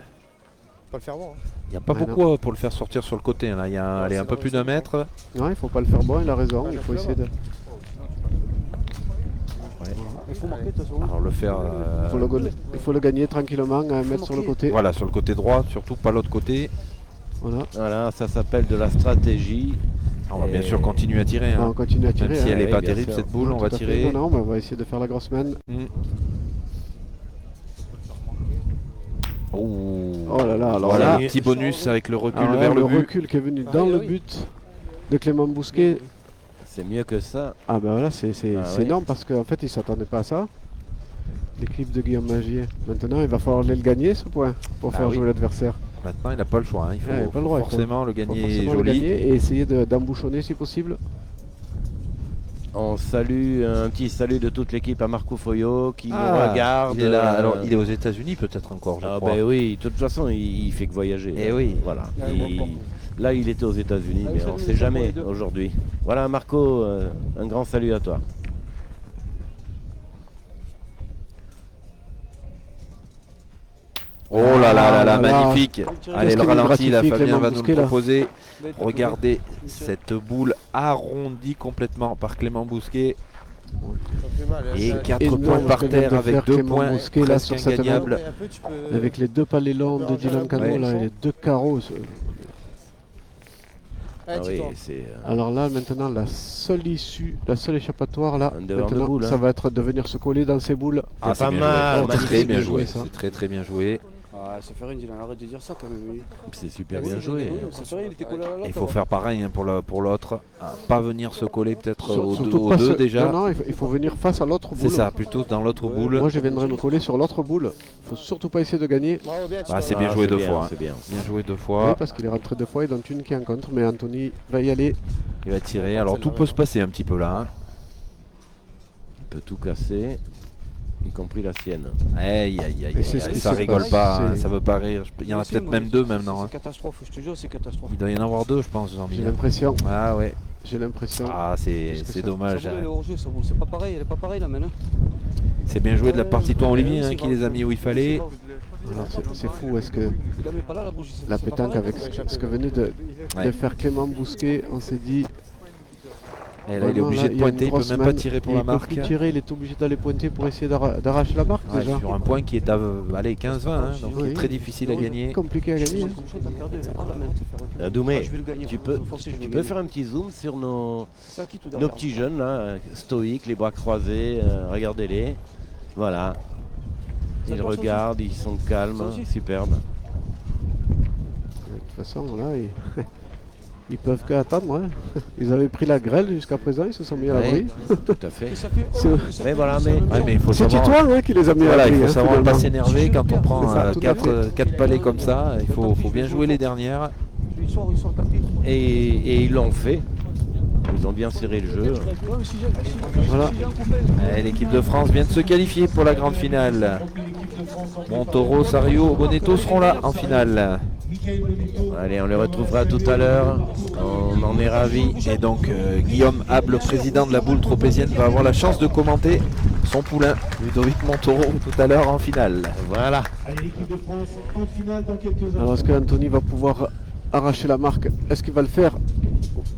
Pas le faire bon. Hein. Il n'y a pas Ouais, beaucoup pour le faire sortir sur le côté. Là. Il y a Non, allez, un c'est peu dans plus le d'un mètre. Non, il faut pas le faire bon, il a raison, Ouais, il je faut le essayer de... Il faut marquer de toute façon. Alors le faire, Il faut le gagner tranquillement, à mettre sur le côté. voilà, sur le côté droit, surtout pas l'autre côté. Voilà. Voilà, ça s'appelle de la stratégie. On va bien Et- sûr continuer à tirer. On Hein. continue à tirer. Même si elle hein. n'est pas Oui, bien terrible sûr. cette boule, Non, on va tout à fait. tirer. Non, mais on va essayer de faire la grosse main. Mm. Oh. Oh là là, alors Voilà, là, un petit bonus avec le recul alors là, vers le but. recul qui est venu Ah dans oui, le oui. but de Clément Bousquet. C'est mieux que ça. Ah ben voilà, c'est Ah oui. énorme parce qu'en fait, il ne s'attendait pas à ça. L'équipe de Guillaume Magier. Maintenant, il va falloir aller le gagner ce point pour Ah faire oui. jouer l'adversaire. Maintenant, il n'a pas le choix. Hein. Il faut, Ouais, il a pas le faut droit, il faut- forcément le Il faut gagner forcément le joli. gagner et essayer d'embouchonner si possible. On salue un petit salut de toute l'équipe à Marco Foyo qui nous regarde. Il est là. Alors, il est aux États-Unis peut-être encore, je crois. Ben oui, de toute façon, il fait que voyager. Eh oui. Voilà. Là, il était aux États-Unis, mais on ne sait jamais aujourd'hui. Voilà, Marco, un grand salut à toi. Oh là là là là, là. magnifique. Allez, le qu'il nous ralenti, là, gratifie, Fabien Clément va nous Bousquet, le là. proposer. Regardez cette boule arrondie complètement par Clément Bousquet. Et 4 Énorme points par ce que vient terre de avec faire 2 Clément points Bousquet, là, presque sur cette ingagnables. Avec les 2 palets longs de Dylan Cano, Ouais. là, et les 2 carreaux. Ah oui, c'est Alors là, maintenant, la seule issue, la seule échappatoire, là, Un devant de maintenant, boule, ça hein. va être de venir se coller dans ces boules. Ah, pas c'est bien mal, joué. C'est magnifique. très bien Bien joué. joué, ça. C'est très très bien joué. Ah, Safarine, il arrête de dire ça quand même. lui. c'est super bien joué. Safarine, il était collé à la Il faut faire pareil hein, pour l'autre. Pas venir se coller peut-être Surtout aux pas deux se- déjà. Non, non, il faut venir face à l'autre C'est boule. ça, plutôt dans l'autre boule. Moi, je viendrai me coller sur l'autre boule. Il faut surtout pas essayer de gagner. Ah, c'est bien joué c'est 2 bien, fois. hein. c'est bien. Bien joué 2 Oui, fois. parce qu'il est rentré 2 fois et dont une qui est en contre. Mais Anthony va y aller. Il va tirer. Alors tout peut se passer un petit peu là. hein. Il peut tout casser, y compris la sienne. Aïe aïe aïe, Et c'est ce aïe, qui ça se rigole passe, pas, hein, c'est- ça veut pas rire. Il y en a peut-être même 2 maintenant. hein. C'est catastrophe, je te jure, c'est catastrophe. Il doit y en avoir 2 je pense. Jean-Mi. J'ai l'impression. Ah ouais. J'ai l'impression. Ah c'est Parce que ça- dommage. Ça vaut hein. le hors-jeu, ça vaut- c'est pas pareil, elle est pas pareille là maintenant. C'est bien joué de la partie de toi Olivier hein, qui les a mis où il fallait. Alors, c'est fou. Est-ce que Il la met pas là, la bouche. c'est- la c'est pas pétanque pareil. avec ce que venait de Ouais. faire Clément Bousquet, on s'est dit. Et là il est vraiment, obligé là, de il y a une pointer, il peut grosse même pas manne. tirer pour Et la il peut marque. plus tirer, il est obligé d'aller pointer pour essayer d'arracher la marque Ouais, déjà. sur un point qui est à allez, 15-20, hein, donc Oui. qui est très difficile à gagner. Compliqué à gagner. hein. Doumé, Je vais le gagner. tu faut peux, forcer, je vais tu le peux gagner. faire un petit zoom sur nos C'est à qui tout derrière petits jeunes là, stoïques, les bras croisés, regardez-les. Voilà. Ils regardent, ils sont calmes, Ça aussi. superbes. De toute façon, là, ils peuvent qu'attendre. Hein. Ils avaient pris la grêle jusqu'à présent, ils se sont mis à l'abri. Tout à fait. Et ça fait- C'est- Mais voilà, mais Ouais, mais il faut C'est savoir, Titouan qui les a mis à voilà, l'abri. il faut hein, savoir finalement. pas s'énerver quand on prend C'est ça, tout à fait. 4 palets comme ça. Il faut bien jouer les dernières. Ils sont le tapis. et ils l'ont fait. Ils ont bien serré le jeu. Ouais, mais si j'ai- Voilà. si j'ai un copain. L'équipe de France vient de se qualifier pour la grande finale. Montoro, Sario, Bonetto seront là en finale. Allez, on les retrouvera tout à l'heure. On en est ravis. Et donc Guillaume Hab, le président de la boule tropézienne, va avoir la chance de commenter son poulain Ludovic Montoro tout à l'heure en finale. Voilà. Allez, l'équipe de France en finale dans quelques Alors, est-ce qu'Anthony va pouvoir arracher la marque? Est-ce qu'il va le faire?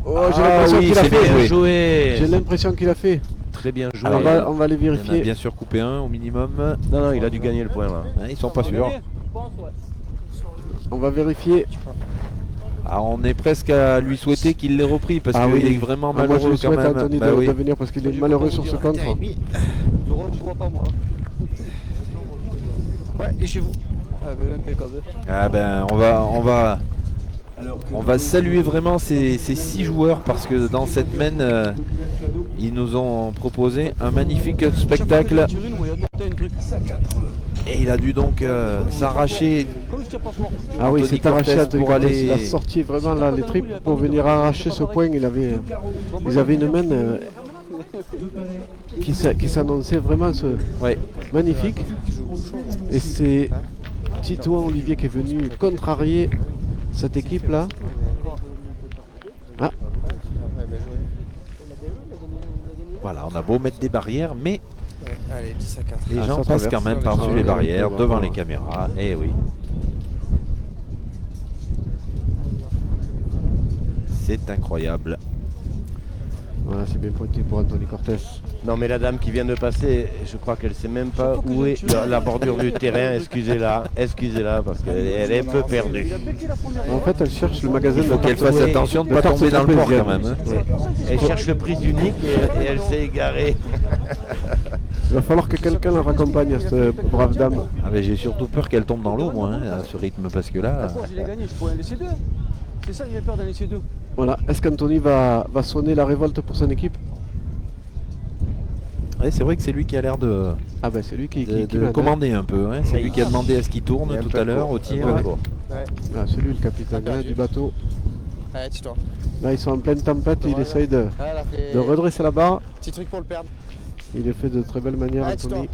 Oh, j'ai Ah l'impression oui, qu'il a c'est fait. bien Bien joué. J'ai joué. l'impression qu'il a fait. Très bien joué. Alors, On va les Il y en a vérifier. bien sûr coupé un au minimum. Non, non, il a dû gagner le point là. Hein, ils sont pas sûrs. On va vérifier. Ah, on est presque à lui souhaiter qu'il l'ait repris parce Ah qu'il oui. est vraiment Ah, moi, je malheureux lui quand souhaite à même. Anthony Bah de oui. venir parce qu'il est malheureux sur ce contre. Je vois pas moi. Ouais, et chez vous? Ah, ben, impeccable. Ah ben on va saluer vraiment ces 6 joueurs parce que dans cette mène ils nous ont proposé un magnifique spectacle et il a dû donc s'arracher. Ah oui, Anthony c'est arraché Cortez Anthony pour Cortez. aller- Il a sorti vraiment là, les tripes pour venir arracher ce point. Ils avaient une main qui s'annonçait vraiment Ouais. magnifique. Et c'est Titouan Olivier qui est venu contrarier cette équipe là. Ah, Voilà, on a beau mettre des barrières mais Allez, 10 à 4. les Ah, gens ça passent traverse. quand même par-dessus Ah, les oui, barrières, oui, devant oui. les caméras. Eh oui. C'est incroyable. voilà, c'est bien pointé pour Anthony Cortez. Non, mais la dame qui vient de passer, je crois qu'elle sait même pas où est la bordure du terrain. Excusez-la, parce qu'elle est un peu perdue. En fait, elle cherche le magasin. Il faut qu'elle fasse attention de ne Le pas tarte tomber dans le port tropézienne. quand même. hein. Elle cherche le prise unique et elle s'est égarée. Il va falloir que quelqu'un la raccompagne à cette brave dame. Ah mais j'ai surtout peur qu'elle tombe dans l'eau moi hein, à ce rythme parce que là. Je l'ai gagné, je pourrais en laisser deux. C'est ça, il a peur d'en laisser deux. Voilà, est-ce qu'Anthony va sonner la révolte pour son équipe? Ouais, c'est vrai que c'est lui qui a l'air de, Ah ben c'est lui qui de mène, hein. commander un peu. Hein. C'est lui qui a demandé à ce qu'il tourne Il est un tout peu à l'heure court, au tir. un peu court. Ah, c'est lui le capitaine hein, du bateau. Ouais, tais-toi. Là, ils sont en pleine tempête. Il essaye de Ah, elle a fait... de redresser la barre. Petit truc pour le perdre. Il est fait de très belle manière, Ouais, tais-toi. Anthony.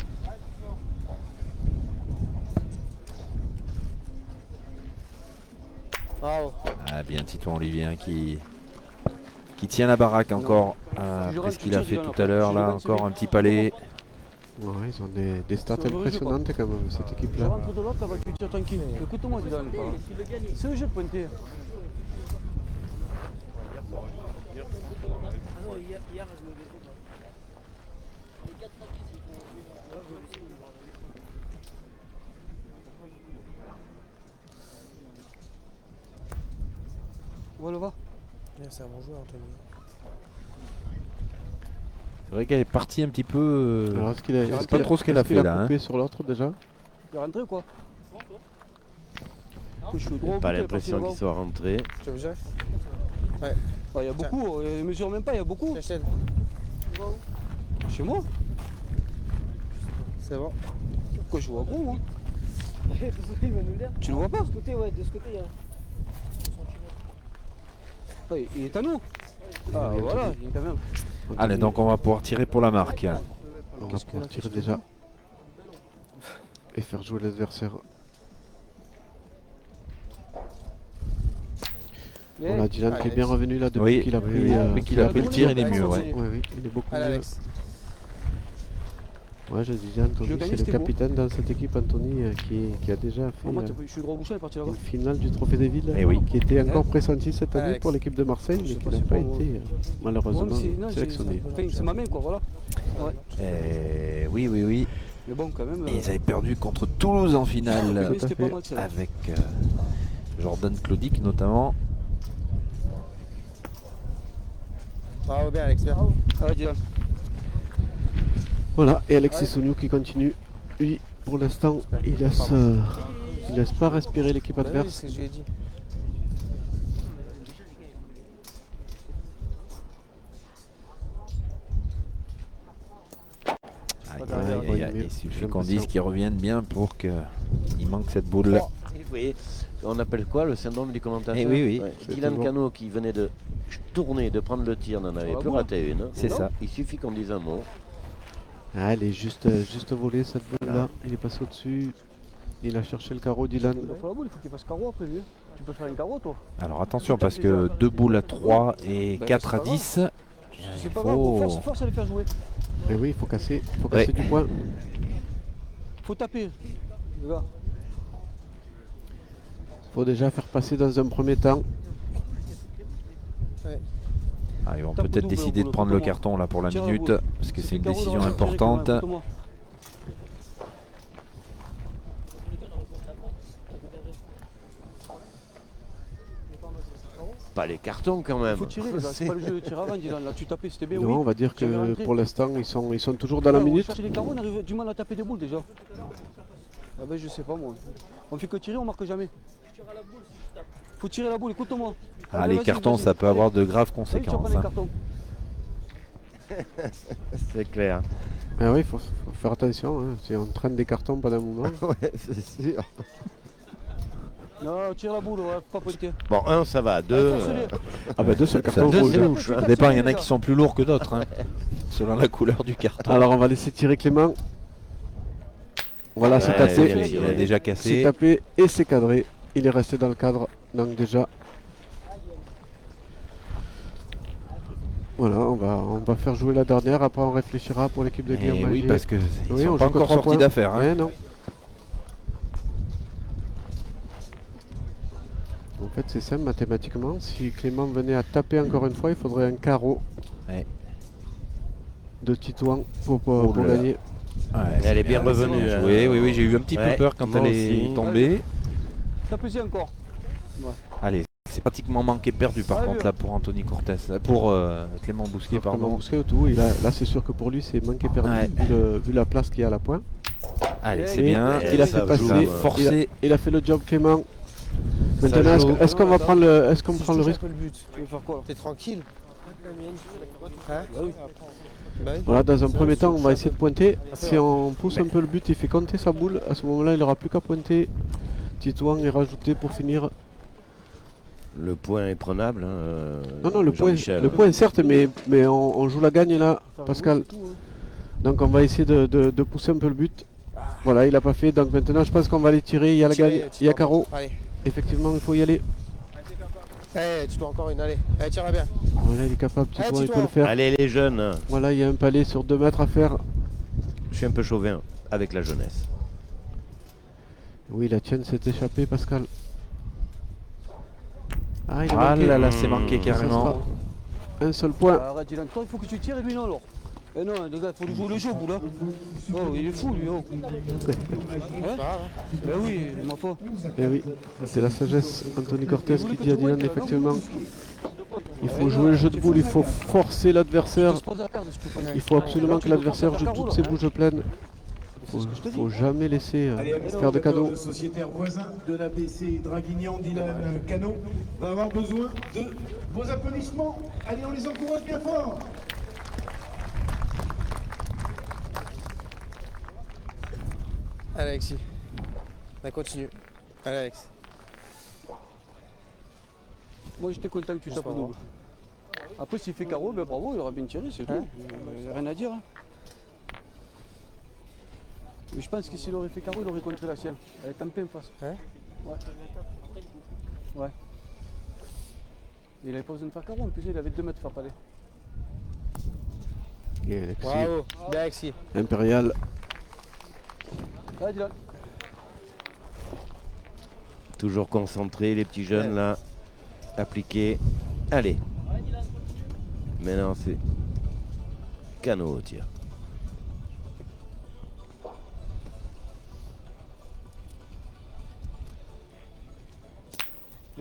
Bravo. Ah, bien Titouan Olivien qui tient la baraque encore. Après ce qu'il a fait tout à l'heure, là, encore un petit palais. Ouais, ils ont des stats C'est un vrai jeu, impressionnantes quand même, cette Je équipe-là. rentre de l'autre, là-bas, tu tires tranquille. Écoute-moi, Dylan. C'est le jeu de pointer. Ah non, hier, je me vais pas. Les 4 paquets, c'est pour. Là, je vais essayer de voir. Voilà, va. C'est un bon joueur, Anthony. C'est vrai qu'elle est partie un petit peu. Alors, est-ce qu'il a, je sais est-ce pas qu'il a- trop ce qu'elle est-ce a qu'il fait là. Hein. coupé sur l'autre déjà? Il est rentré ou quoi? Je suis J'ai gros pas bouquet, l'impression parti qu'il soit rentré. Tu veux gérer? là-bas. Il y a beaucoup, il mesure même pas, il y a beaucoup. Michel. Chez moi? C'est bon. Pourquoi je vois gros, moi? Il va nous l'air. Tu le vois pas? De ce côté, ouais, de ce côté, il y a. Il est à nous. Ah, voilà, il est quand même. Allez, donc on va pouvoir tirer pour la marque. On va pouvoir tirer déjà. Et faire jouer l'adversaire. On a Dylan qui est bien revenu là depuis Oui, qu'il a pris, depuis qu'il a pris le tir, il est mieux. Ouais. Oui, il est beaucoup Allez, mieux. Alex. Ouais, je disais, Anthony, Je gagne, c'est le c'était beau. capitaine dans cette équipe, Anthony, qui a déjà fait Moi, je suis gros boucher, il est parti là-bas. une finale du Trophée des Villes, Eh oui. qui était encore pressenti cette année Alex. pour l'équipe de Marseille, mais Je sais qui pas, n'a c'est pas pas moi. été Ouais, malheureusement mais non, sélectionné. c'est ma main, quoi, voilà. Ouais. Oui, oui, oui. Mais bon, quand même. Et ils avaient perdu contre Toulouse en finale. Oui, c'était pas mal, celle-là. Avec Jordan Claudic notamment. Bravo bien, Alex. Bien. Ah, ouais, Dylan. Voilà, et Alexis Souniou qui continue. Lui, pour l'instant, il laisse pas respirer l'équipe Bah oui, adverse. c'est ce que je lui ai dit. Aïe, Ouais, aïe, ouais, aïe, aïe. mieux. Il suffit J'ai qu'on l'impression. dise qu'ils reviennent bien pour qu'il manque cette boule. Oh, vous voyez, on appelle quoi le syndrome du commentateur? Eh oui, oui. Ouais. C'est Dylan toujours- Cano qui venait de tourner, de prendre le tir, n'en avait Ah plus bon raté une. C'est Non, ça. Il suffit qu'on dise un mot. Ah, elle est juste volée cette boule là. Il est passé au-dessus. Il a cherché le carreau, Dylan. Il faut la boule, il faut qu'il fasse carreau après, lui. Tu peux faire un carreau, toi. Alors attention parce que 2 boules à 3 et Ben, 4 c'est à pas 10. C'est Il pas grave, faut... force à les faire jouer. Mais oui, il faut casser Ouais. du point. Faut taper. Les gars. Il faut déjà faire passer dans un premier temps. Ah, ils vont Tape peut-être double, décider de boule, prendre le écoute-moi. carton là pour la Tire la minute boule. parce que c'est Fais une carreau, décision Laurent, importante. écoute-moi. Pas les cartons quand même. Faut tirer, les gars. C'est pas le jeu de tir avant, Dylan. Là, tu tapais, c'était bien. Non, oui. on va dire Tu avais que rentré. pour l'instant, ils sont toujours dans la Ouais, minute. On cherche les carreaux, on arrive du mal à taper des boules déjà. Ah ben je sais pas moi. On fait que tirer, on marque jamais. Faut tirer la boule, écoute-moi. Ah, Allez, les vas-y, cartons, vas-y. ça peut Allez. avoir de graves Allez, tu vas conséquences. prendre les hein. cartons. C'est clair. Ah oui, il faut faire attention. Hein. Si on traîne des cartons pendant un moment. Ouais, c'est sûr. Non, tire la boule, ouais, faut pas pointer. Bon, un, ça va. Deux, Force-les. Ah bah deux, c'est le carton deux, rouge. c'est louche. Ça dépend, il y en a qui sont plus lourds que d'autres, hein, selon la couleur du carton. Alors on va laisser tirer Clément. Voilà, c'est Ouais, tassé. Il a déjà C'est cassé. tapé et c'est cadré. Il est resté dans le cadre. Donc déjà. Voilà, on va faire jouer la dernière. Après on réfléchira pour l'équipe de Guillaume Eh oui, Magier. parce qu'ils Oui, sont on pas joue que encore 3 sortis points. d'affaire. Hein. Ouais, non. En fait, c'est simple mathématiquement. Si Clément venait à taper encore une fois, il faudrait un carreau Ouais. de Titouan pour le- gagner. Ouais, Elle est c'est bien revenue. hein. Oui, oui, oui, j'ai eu un petit Ouais, peu peur quand moi elle est aussi. tombée. Tape-y encore. Allez, c'est pratiquement manqué perdu par Ouais, contre bien. là pour Anthony Cortés, pour Clément Bousquet, Clément pardon. Bousquet au tout. Là, c'est sûr que pour lui, c'est manqué perdu Ouais. vu la place qu'il y a à la pointe. Allez, Et c'est Et bien. il a ça fait passer. joue, forcé. Il a fait le job Clément. Maintenant, joue. est-ce qu'on va prendre le, est-ce qu'on Si prend je le touche risque un peu le but, Tu veux faire quoi là? t'es tranquille. Hein Bah oui. Bah oui. Voilà, dans un premier temps, on va essayer de pointer. Si on pousse un peu le but, il fait compter sa boule. À ce moment-là, il n'aura plus qu'à pointer Titouan et rajouter pour finir Le point est prenable. Non, le Jean-Michel. point certes, mais on joue la gagne là, Pascal. Donc on va essayer de pousser un peu le but. Voilà, il a pas fait. Donc maintenant, je pense qu'on va aller tirer. Il y a la gagne, il y a carreau. Allez. Effectivement, il faut y aller. Allez, tu dois encore une, allez. Allez, tire bien. Voilà, il est capable, petit Allez, point, il petit peut le point. faire. Allez les jeunes, Voilà, il y a un palais sur 2 mètres à faire. je suis un peu chauvin avec la jeunesse. Oui, la tienne s'est échappée, Pascal. Ah, il a Ah manqué. là là, c'est manqué Ça carrément. sera un seul point. Arrête, Dylan, toi, il faut que tu tires et lui non alors. Eh non, les gars, il faut lui jouer le jeu, vous là. Oh, il est fou lui, oh. Hein Ben oui, ma foi. Eh oui, c'est la sagesse. Anthony Cortez qui dit à Dylan, effectivement. Il faut jouer le jeu de boule, il faut forcer l'adversaire. Il faut absolument que l'adversaire joue toutes ses bouges pleines. Il faut jamais laisser Allez, faire de cadeaux. Le sociétaire voisin de l'ABC Draguignan, Dylan Cano, va avoir besoin de vos applaudissements. Allez, on les encourage bien fort. Allez, Alexis. On continue. Allez, Alex. Moi j'étais content que tu tapes au double. Après s'il fait carreau, ben bravo, il aura bien tiré, c'est tout. Il n'y a rien à dire. Hein. Mais je pense que s'il aurait fait carreau, il aurait contré la sienne. Elle est en plein face. Hein? Ouais. Ouais. Il avait pas besoin de faire carreau, en plus il avait 2 mètres faire palais. Et Alexis, Bravo. Bien, Alexis. Impérial. Allez, Dylan. Toujours concentrés les petits jeunes là. Appliqués. Allez. Maintenant c'est Cano au tir.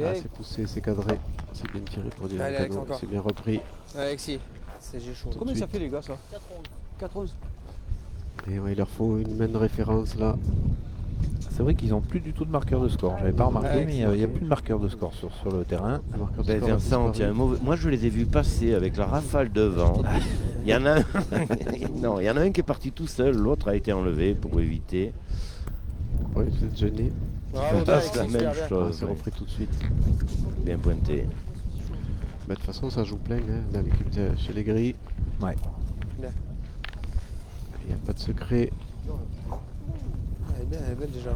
Ah, c'est poussé, c'est cadré. C'est bien tiré pour Dylan Allez, Alex, Cano. encore. C'est bien repris. Alexis. C'est j'ai chaud. Combien ça fait les gars ça 4-11. Et ouais, il leur faut une main de référence là. C'est vrai qu'ils n'ont plus du tout de marqueur de score. J'avais pas remarqué, Ouais, mais il n'y a plus de marqueur de score sur le terrain. Le marqueur de Ben, score a Vincent, disparu. tiens, moi je les ai vus passer avec la rafale de vent. Il y en a non, il y en a un qui est parti tout seul, l'autre a été enlevé pour éviter. Ouais, vous êtes gêné. Bravo, On bien, passe la Alexis, même super bien. Ah, chose. c'est repris tout de suite. Bien pointé. Bah, de toute façon, ça joue plein hein, dans l'équipe chez les grilles. Ouais. Il n'y a pas de secret. Elle est belle déjà.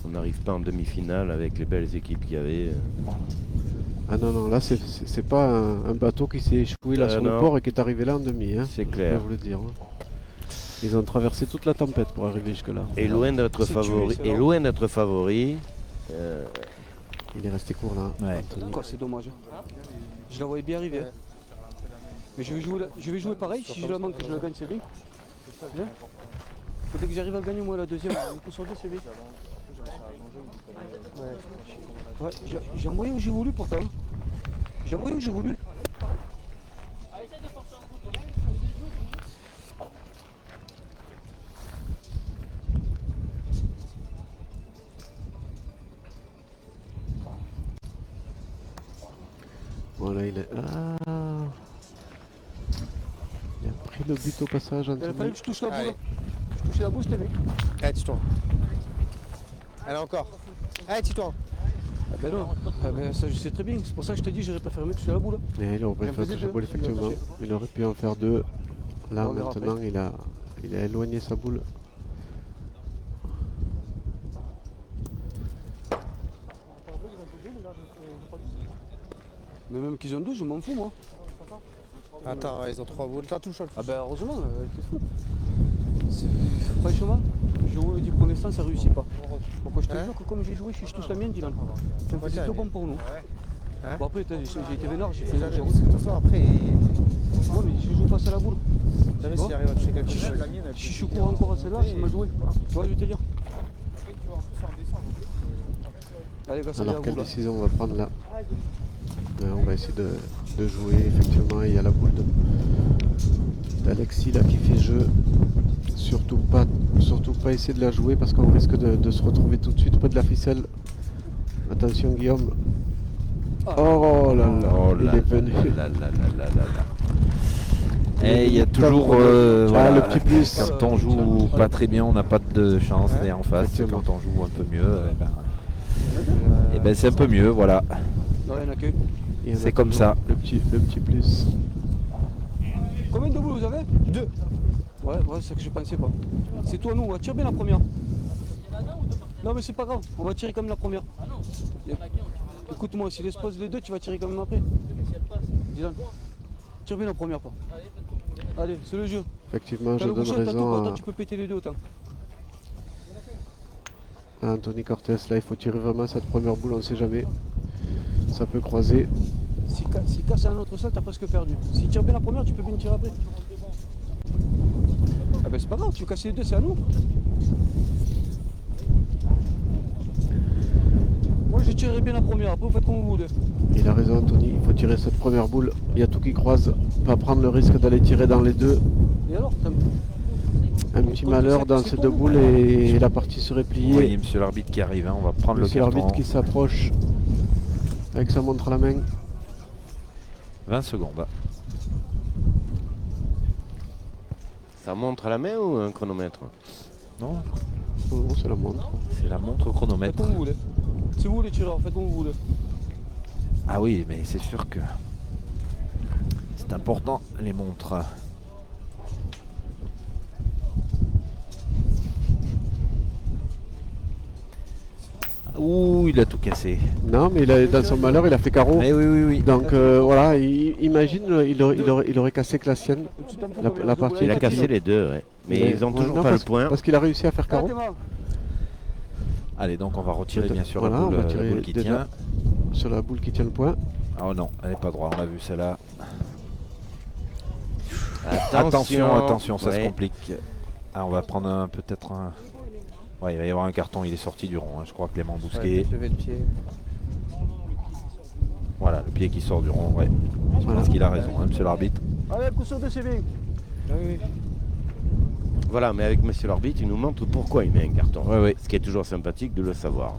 On n'arrive pas en demi-finale avec les belles équipes qu'il y avait. Ah non, là, c'est pas un bateau qui s'est échoué là sur le non. port et qui est arrivé là en demi. Hein, C'est je clair. vais vous le dire. Hein. Ils ont traversé toute la tempête pour arriver jusque-là. Et loin d'être C'est favori. tué, c'est Et loin d'être favori. Il est resté court là. Ouais. Anthony. D'accord, c'est dommage. Je la voyais bien arriver. Hein. Mais je vais jouer pareil, si je la manque, je la gagne, c'est bien. Bien. Dès que j'arrive à gagner moi la deuxième, un coup sur deux, c'est bien. Ouais, j'ai un moyen où j'ai voulu pourtant. J'ai un moyen où j'ai voulu. Voilà, il a... Ah. Il a pris le but au passage, Il a fallu Anthony. que je touche la boule. Allez. Je touchais la boule, c'était bien. Allez, tu tournes. Allez, encore. Allez, tu tournes. Ah ben non, ah ben ça je sais très bien, c'est pour ça que je te dis j'aurais préféré toucher la boule. Et il aurait pu J'en faire faisais toucher la deux. boule, effectivement. Il aurait pu en faire 2. Là, On verra maintenant, il a éloigné sa boule. Mais même qu'ils ont deux, je m'en fous moi. Attends, ils ont 3 boules. T'en touches. Ah ben heureusement, t'es fou. Franchement, je vous le dis pour l'instant ça réussit pas. Pourquoi je te Hein jure que comme j'ai joué, je touche la mienne, Dylan. Ça me faisait Ouais, tout bon pour nous. Hein Bon après j'ai été vénère, j'ai fait Déjà, j'ai parce que de toute façon, après, Ouais, mais je joue pas à la boule. jamais Bon. s'il arrive à toucher quelque chose. Si je cours encore à celle-là, c'est mal joué. Tu vois, je vais te dire. Allez, gars, c'est la Alors, quelle boule là. décision on va prendre là? On va essayer de jouer, effectivement. Il y a la boule d'Alexis là qui fait jeu. Surtout pas essayer de la jouer parce qu'on risque de se retrouver tout de suite près de la ficelle. Attention, Guillaume. Oh là là, Oh il là est venu. là là là là là là. Et il y a toujours voilà, le petit plus. Quand on joue pas très bien, on n'a pas de chance. Et en face, Effectivement. quand on joue un peu mieux, c'est un peu mieux, voilà. Non, il y en a que. Et on a C'est comme toujours ça. Le petit plus. Combien de boules vous avez 2. Ouais, c'est ce que je pensais pas. C'est toi, nous, on va tirer bien la première. Non, mais c'est pas grave, on va tirer comme la première. Écoute-moi, si les pose les deux, tu vas tirer comme après. Dylan, tire bien la première, pas. Allez, c'est le jeu. Effectivement, T'as je le donne bouchon, t'as tout, raison attends, tu peux péter les deux autant. à Anthony Cortés. Là, il faut tirer vraiment cette première boule, on ne sait jamais. Ça peut croiser. Si casse un autre sol, t'as presque perdu. Si tu tires bien la première, tu peux bien tirer après. Ah ben c'est pas grave, tu veux casser les deux, c'est à nous. Moi je tirerai bien la première, après vous faites comme vous voulez. Il a raison, Anthony. Il faut tirer cette première boule. Il y a tout qui croise. Pas prendre le risque d'aller tirer dans les deux. Et alors Un petit malheur dans ces deux boules et la partie serait Vous voyez pliée. monsieur l'arbitre qui arrive, hein, on va prendre Monsieur le carton. l'arbitre qui s'approche avec sa montre à la main. 20 secondes. Ça montre à la main ou un chronomètre? Non, Oh, c'est la montre. c'est la montre Faites chronomètre. comme vous voulez. C'est vous les tireurs, faites comme vous voulez. Ah oui, mais c'est sûr que c'est important les montres. Ouh, il a tout cassé. Non, mais dans son malheur, il a fait carreau. Eh oui, oui, oui. Donc voilà, imagine, il aurait cassé que la sienne. La partie Il a est cassé les deux, ouais. Mais ils ont toujours pas le point. Parce qu'il a réussi à faire carreau. Allez, donc on va retirer bien sûr Voilà, la on va boule, tirer la boule qui déjà tient. sur la boule qui tient le point. Oh non, elle n'est pas droite, on l'a vu celle-là. Attention, ça se Ouais. complique. Ah, on va prendre peut-être un... Ouais, il va y avoir un carton, il est sorti du rond, hein, je crois, Clément Bousquet. Lever le pied. Voilà, le pied qui sort du rond, ouais. Je Voilà. pense qu'il a raison, hein, monsieur l'arbitre. Allez, coup sur deux, c'est bien. Voilà, mais avec monsieur l'arbitre, il nous montre pourquoi il met un carton. Ouais, ouais. Ce qui est toujours sympathique de le savoir.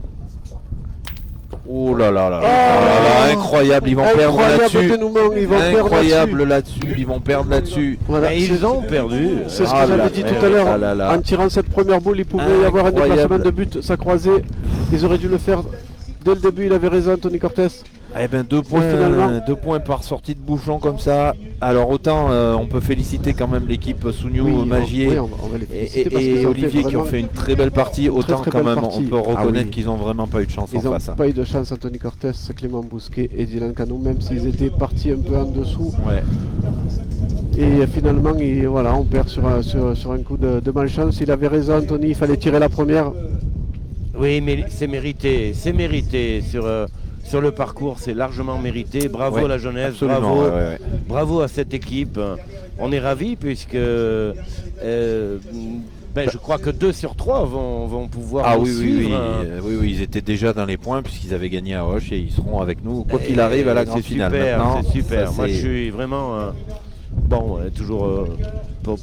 Oh là là là là, oh là là, incroyable, ils vont perdre Incroyable là-dessus. dénouement, ils vont perdre Incroyable là-dessus, ils vont perdre là-dessus. Voilà, Mais ils ont perdu. C'est ce que Ah là j'avais là, dit eh tout à oui, l'heure. ah là là. En tirant cette première boule, il pouvait y avoir un Incroyable. déplacement de but. Ça croisait. Ils auraient dû le faire dès le début. Il avait raison, Anthony Cortés. Eh ben 2 points, finalement. 2 points par sortie de bouchon comme ça. Alors autant on peut féliciter quand même l'équipe Sougnou, Magier on va les féliciter parce et qu'ils ont Olivier qui ont vraiment- fait une très belle partie. Autant très quand belle même partie. on peut reconnaître Ah oui. qu'ils ont vraiment pas eu de chance Ils en n'ont face. hein. pas eu de chance, Anthony Cortés, Clément Bousquet et Dylan Cano, même s'ils étaient partis un peu en dessous. Ouais. Et finalement, voilà, on perd sur un coup de malchance. Il avait raison, Anthony, il fallait tirer la première. Oui, mais c'est mérité. C'est mérité. Sur le parcours, c'est largement mérité. Bravo Ouais, à la jeunesse, absolument, bravo, ouais, ouais. bravo à cette équipe. On est ravis puisque je crois que 2 sur 3 vont pouvoir Ah nous oui, suivre. oui, ils étaient déjà dans les points puisqu'ils avaient gagné à Hoche et ils seront avec nous quoi qu'il arrive à la grande finale. Super, Maintenant, c'est super. ça, Moi, c'est- je suis vraiment toujours pour